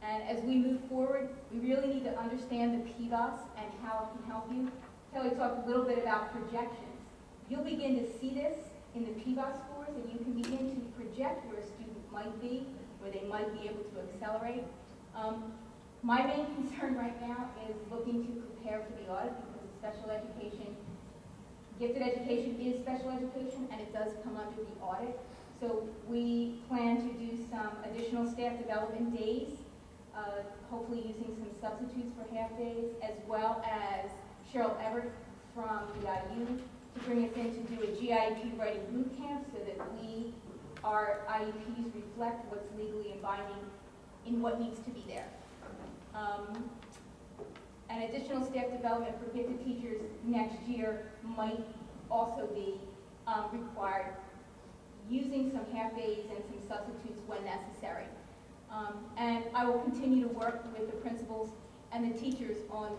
And as we move forward, we really need to understand the PBOS and how it can help you. Kelly talked a little bit about projections. You'll begin to see this in the PBOS scores, and you can begin to project where a student might be, where they might be able to accelerate. My main concern right now is looking to prepare for the audit because special education, gifted education is special education, and it does come under the audit. So we plan to do some additional staff development days, hopefully using some substitutes for half days, as well as Cheryl Everett from EIU to bring us in to do a GIEP writing boot camp so that our IEPs reflect what's legally and binding in what needs to be there. And additional staff development for gifted teachers next year might also be required, using some half days and some substitutes when necessary. And I will continue to work with the principals and the teachers on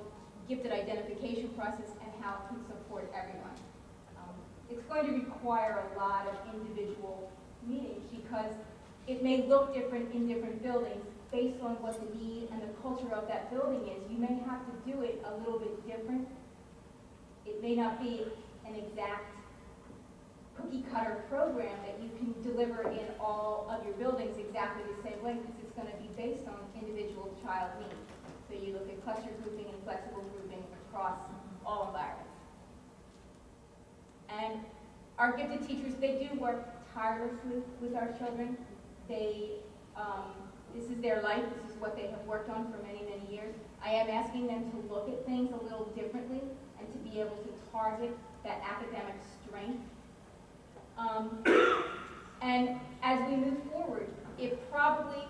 gifted identification process and how it can support everyone. It's going to require a lot of individual meetings because it may look different in different buildings based on what the need and the culture of that building is. You may have to do it a little bit different. It may not be an exact cookie cutter program that you can deliver in all of your buildings exactly the same way because it's going to be based on individual child needs. So you look at cluster grouping and flexible grouping across all environments. And our gifted teachers, they do work tirelessly with our children. This is their life. This is what they have worked on for many, many years. I am asking them to look at things a little differently and to be able to target that academic strength. And as we move forward, it probably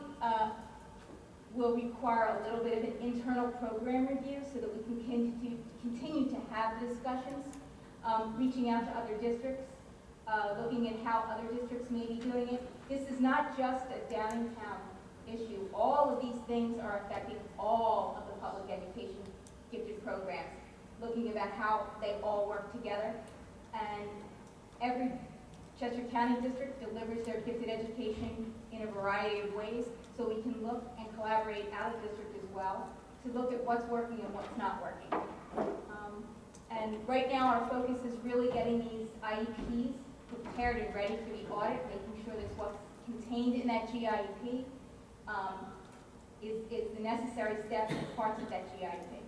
will require a little bit of an internal program review so that we can continue to have discussions, reaching out to other districts, looking at how other districts may be doing it. This is not just a Downingtown issue. All of these things are affecting all of the public education gifted programs, looking about how they all work together. And every Chester County district delivers their gifted education in a variety of ways, so we can look and collaborate out of district as well to look at what's working and what's not working. And right now our focus is really getting these IEPs prepared and ready for the audit, making sure that what's contained in that GIEP is the necessary steps and parts of that GIEP.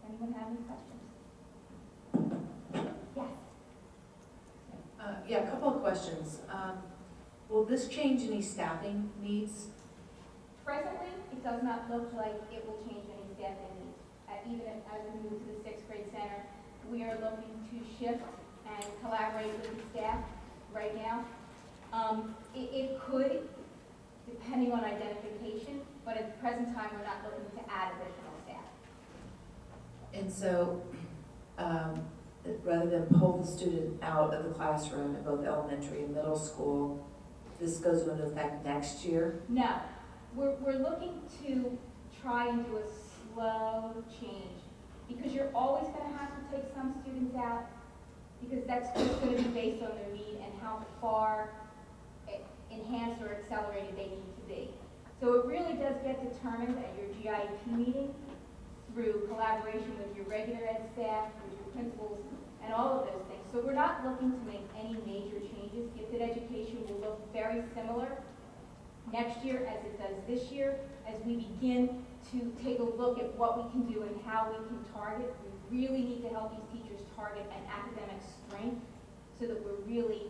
Anyone have any questions? Yes. Yeah, a couple of questions. Will this change any staffing needs? Presently, it does not look like it will change any staffing needs. Even as we move to the 6th grade center, we are looking to shift and collaborate with the staff right now. It could, depending on identification, but at the present time, we're not looking to add additional staff. And so, rather than pull the student out of the classroom in both elementary and middle school, this goes into effect next year? No, we're looking to try and do a slow change because you're always going to have to take some students out because that's just going to be based on their need and how far enhanced or accelerated they need to be. So it really does get determined at your GIEP meeting through collaboration with your regular ed staff, with your principals, and all of those things. So we're not looking to make any major changes. Gifted education will look very similar next year as it does this year, as we begin to take a look at what we can do and how we can target. We really need to help these teachers target an academic strength so that we're really,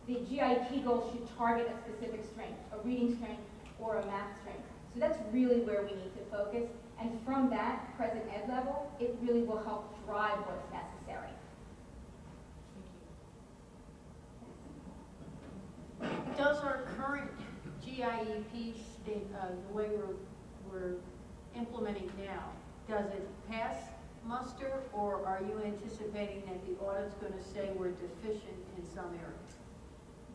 the GIP goal should target a specific strength, a reading strength or a math strength. So that's really where we need to focus. And from that present ed level, it really will help drive what's necessary. Does our current GIEP state, the way we're implementing now, does it pass muster, or are you anticipating that the audit's going to say we're deficient in some areas?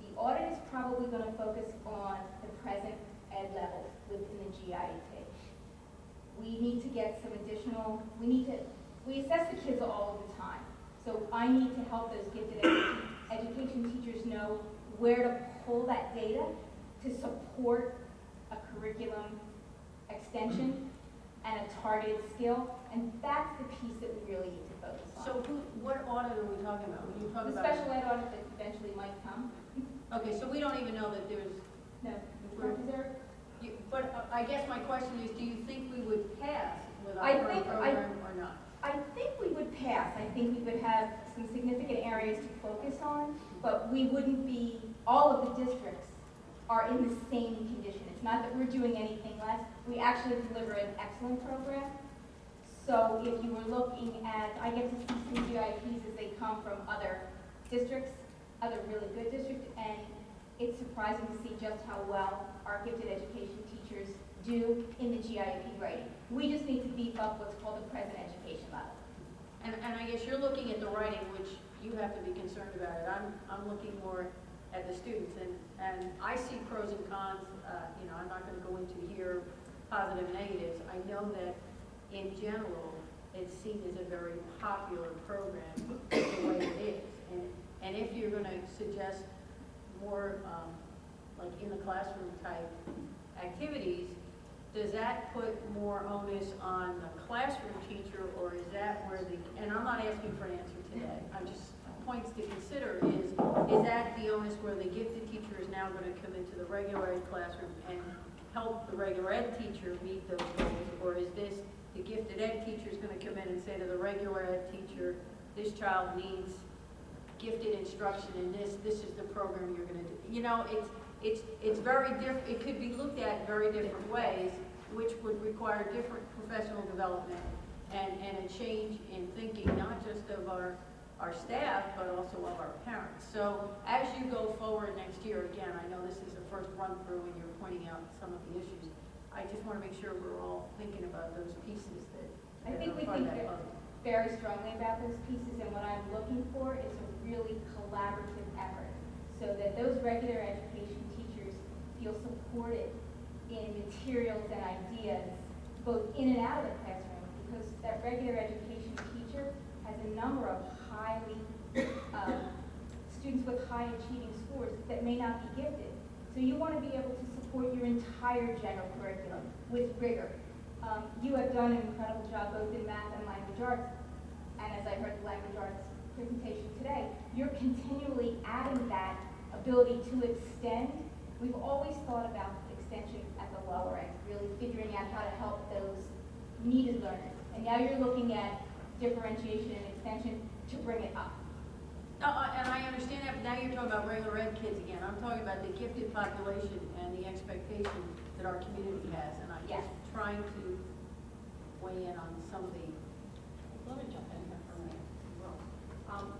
The audit is probably going to focus on the present ed level within the GIEP. We need to get some additional, we assess the kids all of the time. So I need to help those gifted education teachers know where to pull that data to support a curriculum extension and a targeted skill, and that's the piece that we really need to focus on. So what audit are we talking about? When you talk The about special ed audit that eventually might come. Okay, so we don't even know that there's. No, is there? But I guess my question is, do you think we would pass with our I current think- program or not? I think we would pass. I think we would have some significant areas to focus on, but we wouldn't be, all of the districts are in the same condition. It's not that we're doing anything less. We actually deliver an excellent program. So if you were looking at, I get to see some GIPs as they come from other districts, other really good districts, and it's surprising to see just how well our gifted education teachers do in the GIP writing. We just need to beef up what's called the present education level. And I guess you're looking at the writing, which you have to be concerned about it. I'm looking more at the students, and I see pros and cons. I'm not going to go into here positive and negatives. I know that in general, it's seen as a very popular program the way it is. And if you're going to suggest more like in the classroom type activities, does that put more onus on the classroom teacher, or is that where and I'm not asking for an answer today, I'm just, points to consider is that the onus where the gifted teacher is now going to come into the regular ed classroom and help the regular ed teacher meet those goals, or is this the gifted ed teacher is going to come in and say to the regular ed teacher, this child needs gifted instruction in this is the program you're going to do. It's very different. It could be looked at very different ways, which would require different professional development and a change in thinking, not just of our staff, but also of our parents. So as you go forward next year, again, I know this is the first run through and you're pointing out some of the issues. I just want to make sure we're all thinking about those pieces that I think we think very strongly about those pieces, and what I'm looking for is a really collaborative effort so that those regular education teachers feel supported in materials and ideas both in and out of the classroom, because that regular education teacher has a number of students with high achieving scores that may not be gifted. So you want to be able to support your entire general curriculum with rigor. You have done an incredible job both in math and language arts, and as I heard the language arts presentation today, you're continually adding that ability to extend. We've always thought about extension at the lower end, really figuring out how to help those needed learners. And now you're looking at differentiation and extension to bring it up. And I understand that, but now you're talking about regular ed kids again. I'm talking about the gifted population and the expectation that our community has, and I'm just trying to weigh in on some of the. Let me jump in here for a minute.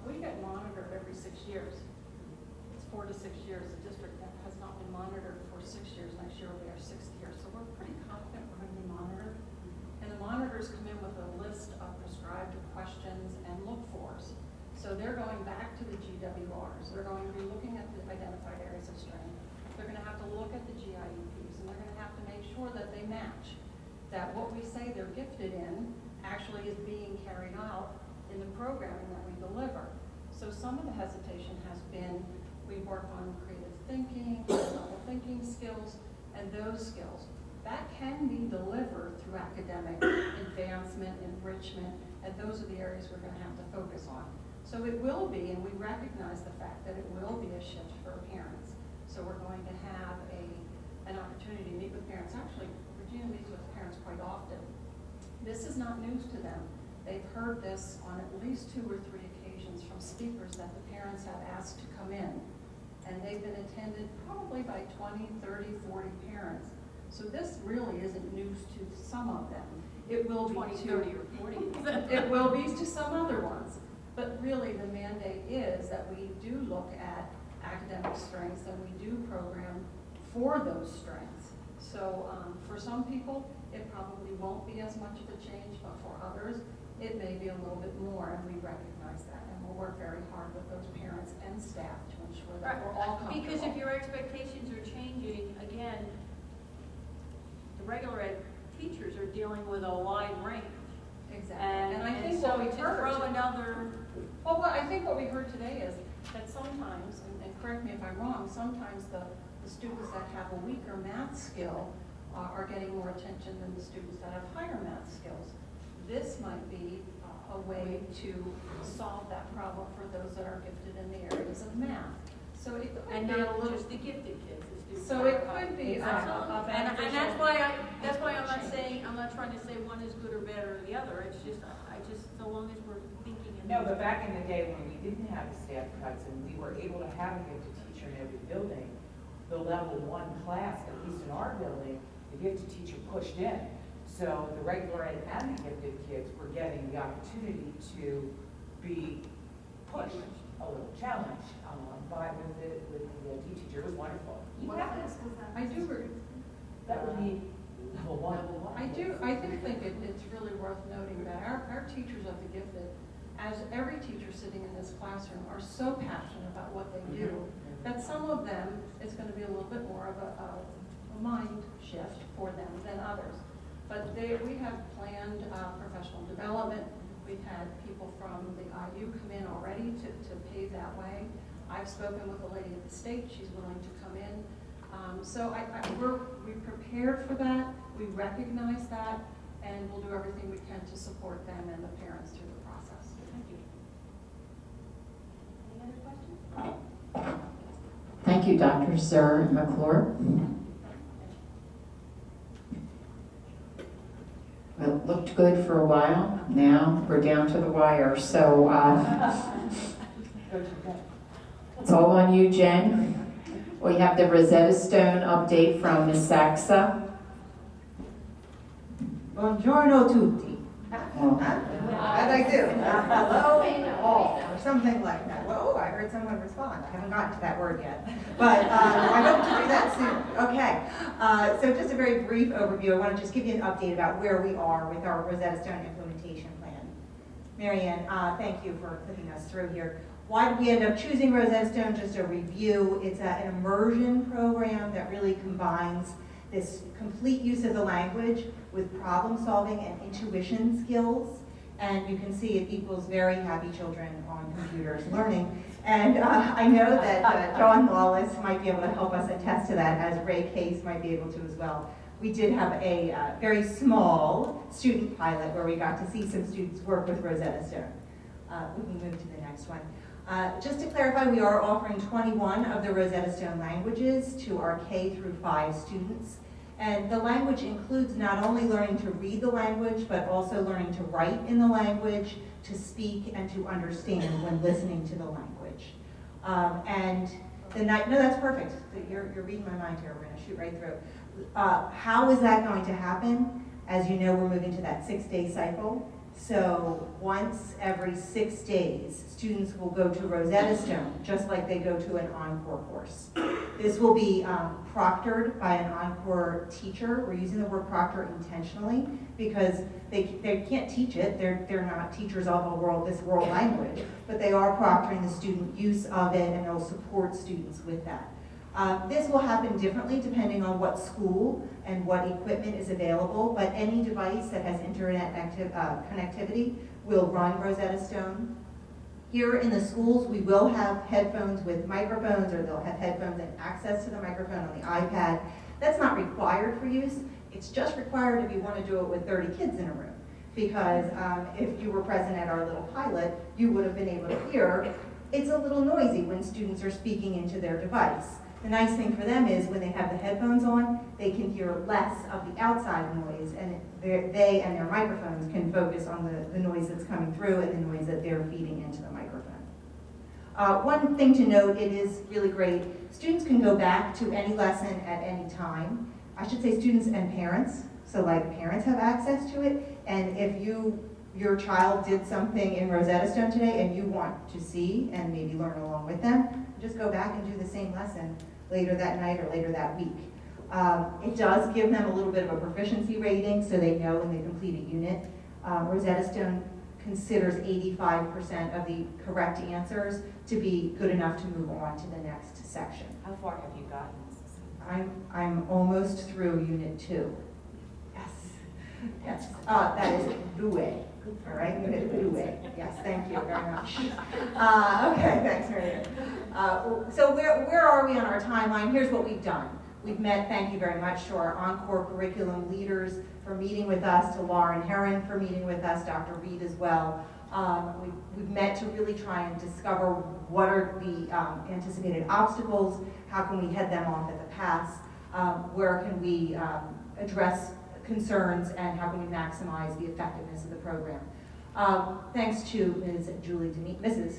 We get monitored every 6 years. It's 4 to 6 years. The district that has not been monitored for 6 years. Next year will be our 6th year. So we're pretty confident we're going to be monitored. And the monitors come in with a list of prescribed questions and look-fors. So they're going back to the GWRs. They're going to be looking at the identified areas of strength. They're going to have to look at the GIEPs, and they're going to have to make sure that they match, that what we say they're gifted in actually is being carried out in the programming that we deliver. So some of the hesitation has been, we work on creative thinking, novel thinking skills, and those skills. That can be delivered through academic advancement, enrichment, and those are the areas we're going to have to focus on. So it will be, and we recognize the fact that it will be a shift for parents. So we're going to have a an opportunity to meet with parents. Actually, Regina meets with parents quite often. This is not news to them. They've heard this on at least 2 or 3 occasions from speakers that the parents have asked to come in. And they've been attended probably by 20, 30, 40 parents. So this really isn't news to some of them. It will be 20, to 30, or 40. It will be to some other ones. But really, the mandate is that we do look at academic strengths and we do program for those strengths. So for some people, it probably won't be as much of a change, but for others, it may be a little bit more, and we recognize that. And we'll work very hard with those parents and staff to ensure that we're all comfortable. Because if your expectations are changing, again, the regular ed teachers are dealing with a wide range. Exactly. And I think so what we to heard. throw another. Well, I think what we heard today is that sometimes, and correct me if I'm wrong, sometimes the students that have a weaker math skill are getting more attention than the students that have higher math skills. This might be a way to solve that problem for those that are gifted in the areas of math. So it could And be a not little. just the gifted kids. the students So that it are could be Absolutely. a And beneficial that's why I'm not saying, I'm not trying to say one is good or better or the other. It's just, so long as we're thinking. No, but back in the day when we didn't have the staff cuts and we were able to have a gifted teacher in every building, the level 1 class, at least in our building, the gifted teacher pushed in. So the regular ed and the gifted kids were getting the opportunity to be pushed, a little challenged with the teacher. It was wonderful. I do agree. That would be level 1. I do think it's really worth noting that our teachers of the gifted, as every teacher sitting in this classroom, are so passionate about what they do that some of them, it's going to be a little bit more of a mind shift for them than others. But we have planned professional development. We've had people from the IU come in already to pave that way. I've spoken with a lady at the state. She's willing to come in. So we're prepared for that. We recognize that, and we'll do everything we can to support them and the parents through the process. Thank you. Any other questions? Thank you, Dr. Sir McClure. Well, it looked good for a while. Now we're down to the wire. So it's all on you, Jen. We have the Rosetta Stone update from Ms. Saxa. Buongiorno tutti. How'd I do? Hello and all, or something like that. Well, I heard someone respond. I haven't gotten to that word yet, but I hope to do that soon. Okay, so just a very brief overview. I want to just give you an update about where we are with our Rosetta Stone implementation plan. Marianne, thank you for putting us through here. Why did we end up choosing Rosetta Stone? Just a review. It's an immersion program that really combines this complete use of the language with problem solving and intuition skills. And you can see it equals very happy children on computers learning. And I know that John Lawless might be able to help us attest to that, as Ray Case might be able to as well. We did have a very small student pilot where we got to see some students work with Rosetta Stone. We can move to the next one. Just to clarify, we are offering 21 of the Rosetta Stone languages to our K through 5 students. And the language includes not only learning to read the language, but also learning to write in the language, to speak, and to understand when listening to the language. No, that's perfect. You're reading my mind here. We're going to shoot right through. How is that going to happen? As you know, we're moving to that 6-day cycle. So once every 6 days, students will go to Rosetta Stone, just like they go to an Encore course. This will be proctored by an Encore teacher. We're using the word proctor intentionally because they can't teach it. They're not teachers of this world language, but they are proctoring the student use of it, and they'll support students with that. This will happen differently depending on what school and what equipment is available, but any device that has internet connectivity will run Rosetta Stone. Here in the schools, we will have headphones with microphones, or they'll have headphones and access to the microphone on the iPad. That's not required for use. It's just required if you want to do it with 30 kids in a room. Because if you were present at our little pilot, you would have been able to hear it's a little noisy when students are speaking into their device. The nice thing for them is when they have the headphones on, they can hear less of the outside noise, and they and their microphones can focus on the noise that's coming through and the noise that they're feeding into the microphone. One thing to note, it is really great. Students can go back to any lesson at any time. I should say students and parents. So like parents have access to it. And if your child did something in Rosetta Stone today and you want to see and maybe learn along with them, just go back and do the same lesson later that night or later that week. It does give them a little bit of a proficiency rating so they know when they complete a unit. Rosetta Stone considers 85% of the correct answers to be good enough to move on to the next section. How far have you gotten? I'm almost through Unit 2. Yes. That is Boué. All right, Unit Boué. Yes, thank you very much. Okay, thanks, Marianne. So where are we on our timeline? Here's what we've done. We've met, thank you very much to our Encore curriculum leaders for meeting with us, to Lauren Herron for meeting with us, Dr. Reed as well. We've met to really try and discover what are the anticipated obstacles, how can we head them off at the pass, where can we address concerns, and how can we maximize the effectiveness of the program. Thanks to Mrs.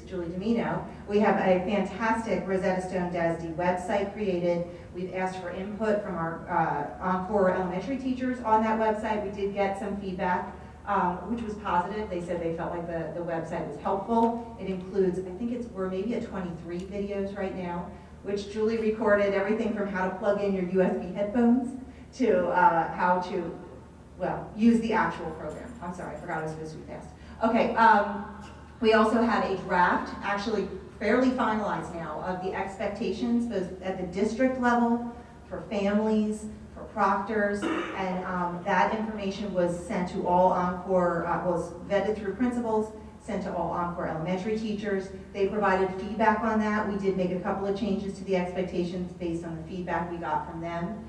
Julie Domino, we have a fantastic Rosetta Stone DASD website created. We've asked for input from our Encore elementary teachers on that website. We did get some feedback, which was positive. They said they felt like the website was helpful. It includes, I think we're maybe at 23 videos right now, which Julie recorded everything from how to plug in your USB headphones to how to, well, use the actual program. I'm sorry, I forgot I was supposed to be fast. Okay, we also have a draft, actually fairly finalized now, of the expectations both at the district level, for families, for proctors, and that information was sent to all Encore, was vetted through principals, sent to all Encore elementary teachers. They provided feedback on that. We did make a couple of changes to the expectations based on the feedback we got from them.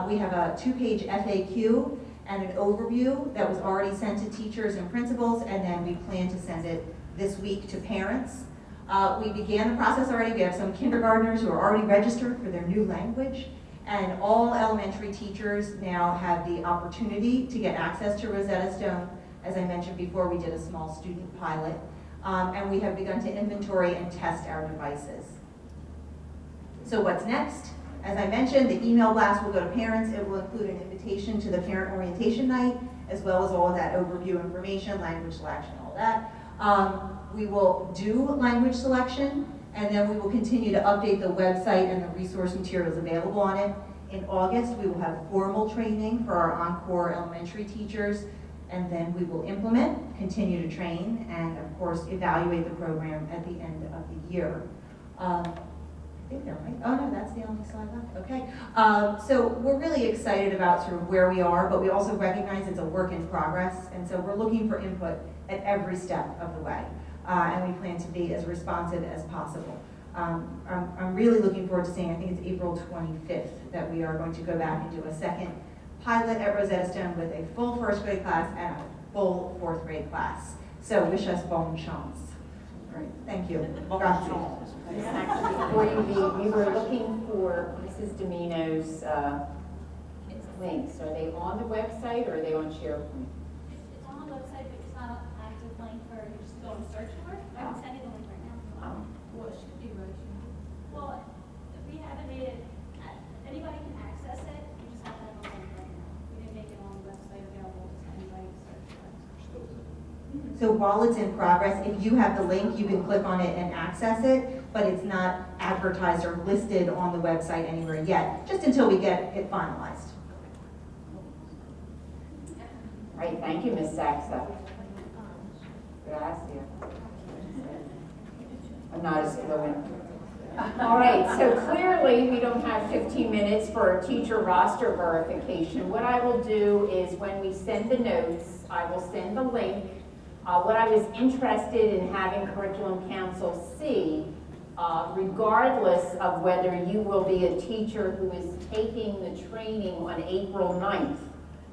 We have a 2-page FAQ and an overview that was already sent to teachers and principals, and then we plan to send it this week to parents. We began the process already. We have some kindergartners who are already registered for their new language, and all elementary teachers now have the opportunity to get access to Rosetta Stone. As I mentioned before, we did a small student pilot, and we have begun to inventory and test our devices. So what's next? As I mentioned, the email blast will go to parents. It will include an invitation to the parent orientation night, as well as all of that overview information, language selection, all that. We will do language selection, and then we will continue to update the website and the resource materials available on it. In August, we will have formal training for our Encore elementary teachers, and then we will implement, continue to train, and of course, evaluate the program at the end of the year. I think they're right. Oh no, that's the only slide left. Okay. So we're really excited about sort of where we are, but we also recognize it's a work in progress, and so we're looking for input at every step of the way, and we plan to be as responsive as possible. I'm really looking forward to seeing, I think it's April 25th, that we are going to go back and do a second pilot at Rosetta Stone with a full first grade class and a full fourth grade class. So wish us bon chance. All right, thank you. Grazie. Before you leave, we were looking for Mrs. Domino's links. Are they on the website or are they on SharePoint? It's on the website, but it's not an active link for you just go and search for it. I can send you the link right now. Well, it should be right. Well, if we haven't made it, anybody can access it, you just have to have a link right now. We didn't make it on the website available to anybody to search for it. So while it's in progress, if you have the link, you can click on it and access it, but it's not advertised or listed on the website anywhere yet, just until we get it finalized. All right, thank you, Ms. Saxa. Gracias. I'm not as fluent. All right, so clearly we don't have 15 minutes for a teacher roster verification. What I will do is when we send the notes, I will send the link. What I was interested in having Curriculum Council see, regardless of whether you will be a teacher who is taking the training on April 9th,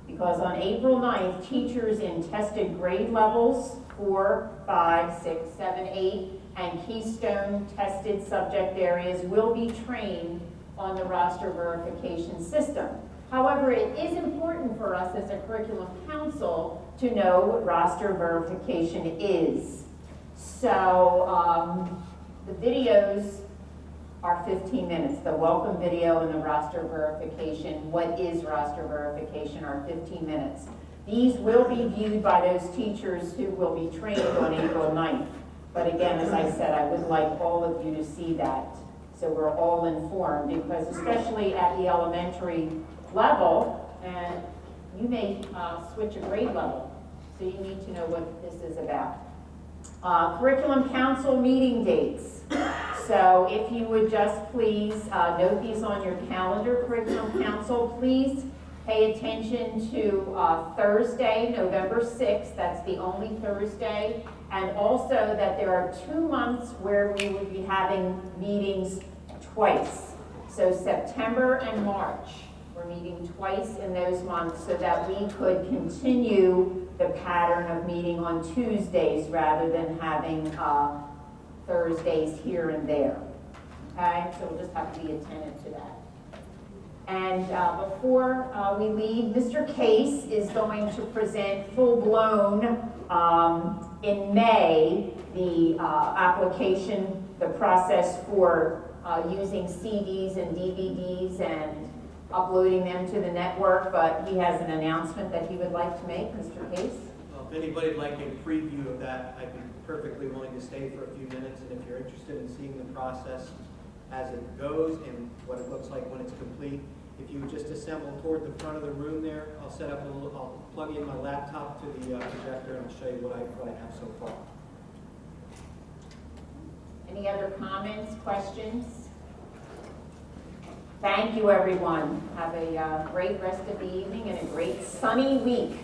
because on April 9th, teachers in tested grade levels, 4, 5, 6, 7, 8, and Keystone tested subject areas will be trained on the roster verification system. However, it is important for us as a curriculum council to know what roster verification is. So the videos are 15 minutes. The welcome video and the roster verification, what is roster verification, are 15 minutes. These will be viewed by those teachers who will be trained on April 9th. But again, as I said, I would like all of you to see that so we're all informed, because especially at the elementary level, and you may switch a grade level, so you need to know what this is about. Curriculum Council meeting dates. So if you would just please note these on your calendar. Curriculum Council, please pay attention to Thursday, November 6th. That's the only Thursday. And also that there are 2 months where we would be having meetings twice. So September and March, we're meeting twice in those months so that we could continue the pattern of meeting on Tuesdays rather than having Thursdays here and there. Okay, so we'll just have to be attentive to that. And before we leave, Mr. Case is going to present full-blown in May the application, the process for using CDs and DVDs and uploading them to the network, but he has an announcement that he would like to make. Mr. Case? Well, if anybody would like a preview of that, I'd be perfectly willing to stay for a few minutes, and if you're interested in seeing the process as it goes and what it looks like when it's complete, if you would just assemble toward the front of the room there, I'll set up I'll plug in my laptop to the projector and I'll show you what I have so far. Any other comments, questions? Thank you, everyone. Have a great rest of the evening and a great sunny week.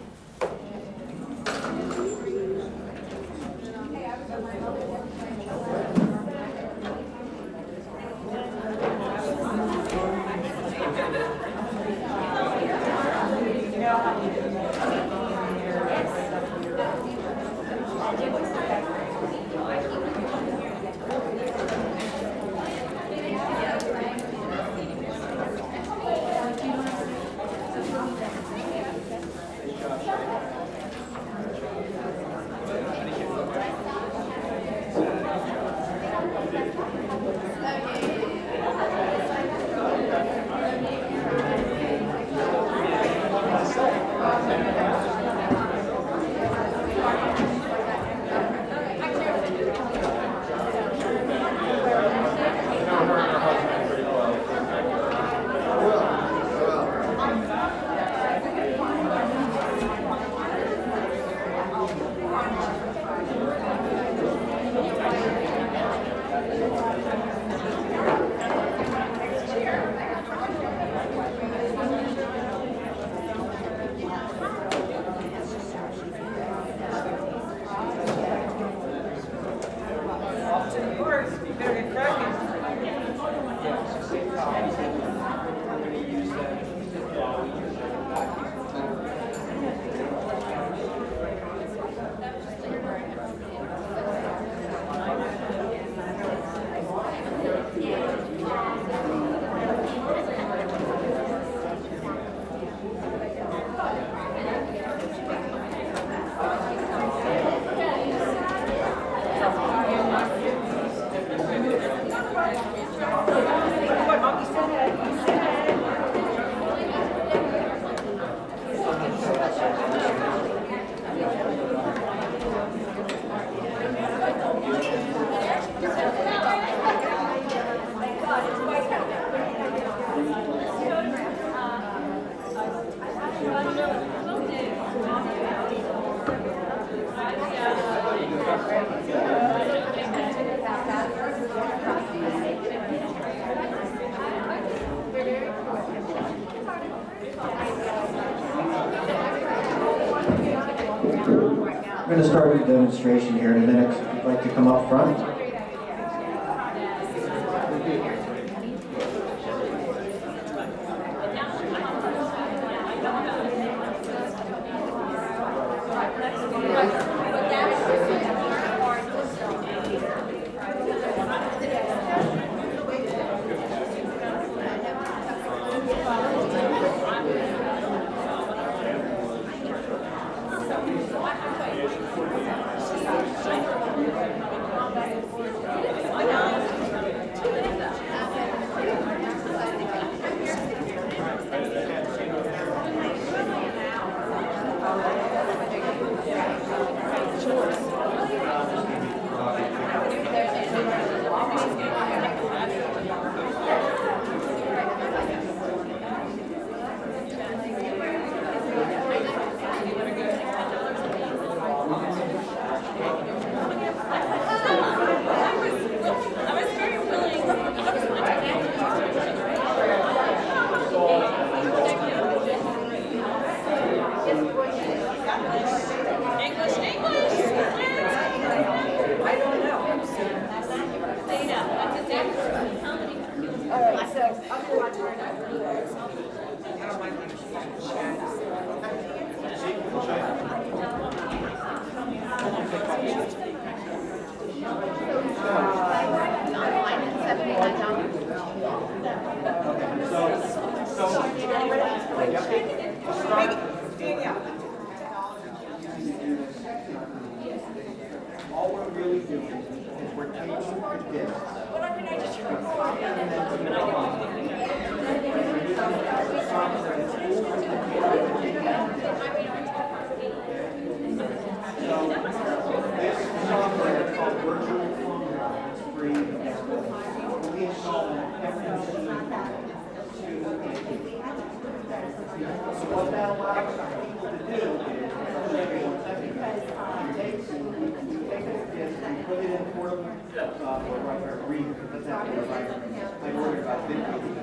We're going to start with the demonstration here in a minute. If you'd like to come up front. All we're really doing is we're taking the disc. This software is called Virtual Formula. It's free. We install it on every machine. So what that allows people to do is, take this disc and put it in portable software, right there, read it, that's not what I ordered about 50 of these.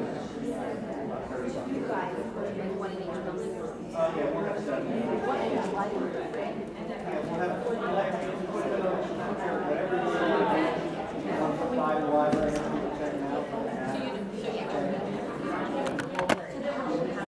Yeah, we'll have 7. Yeah, we'll have, put it on the computer,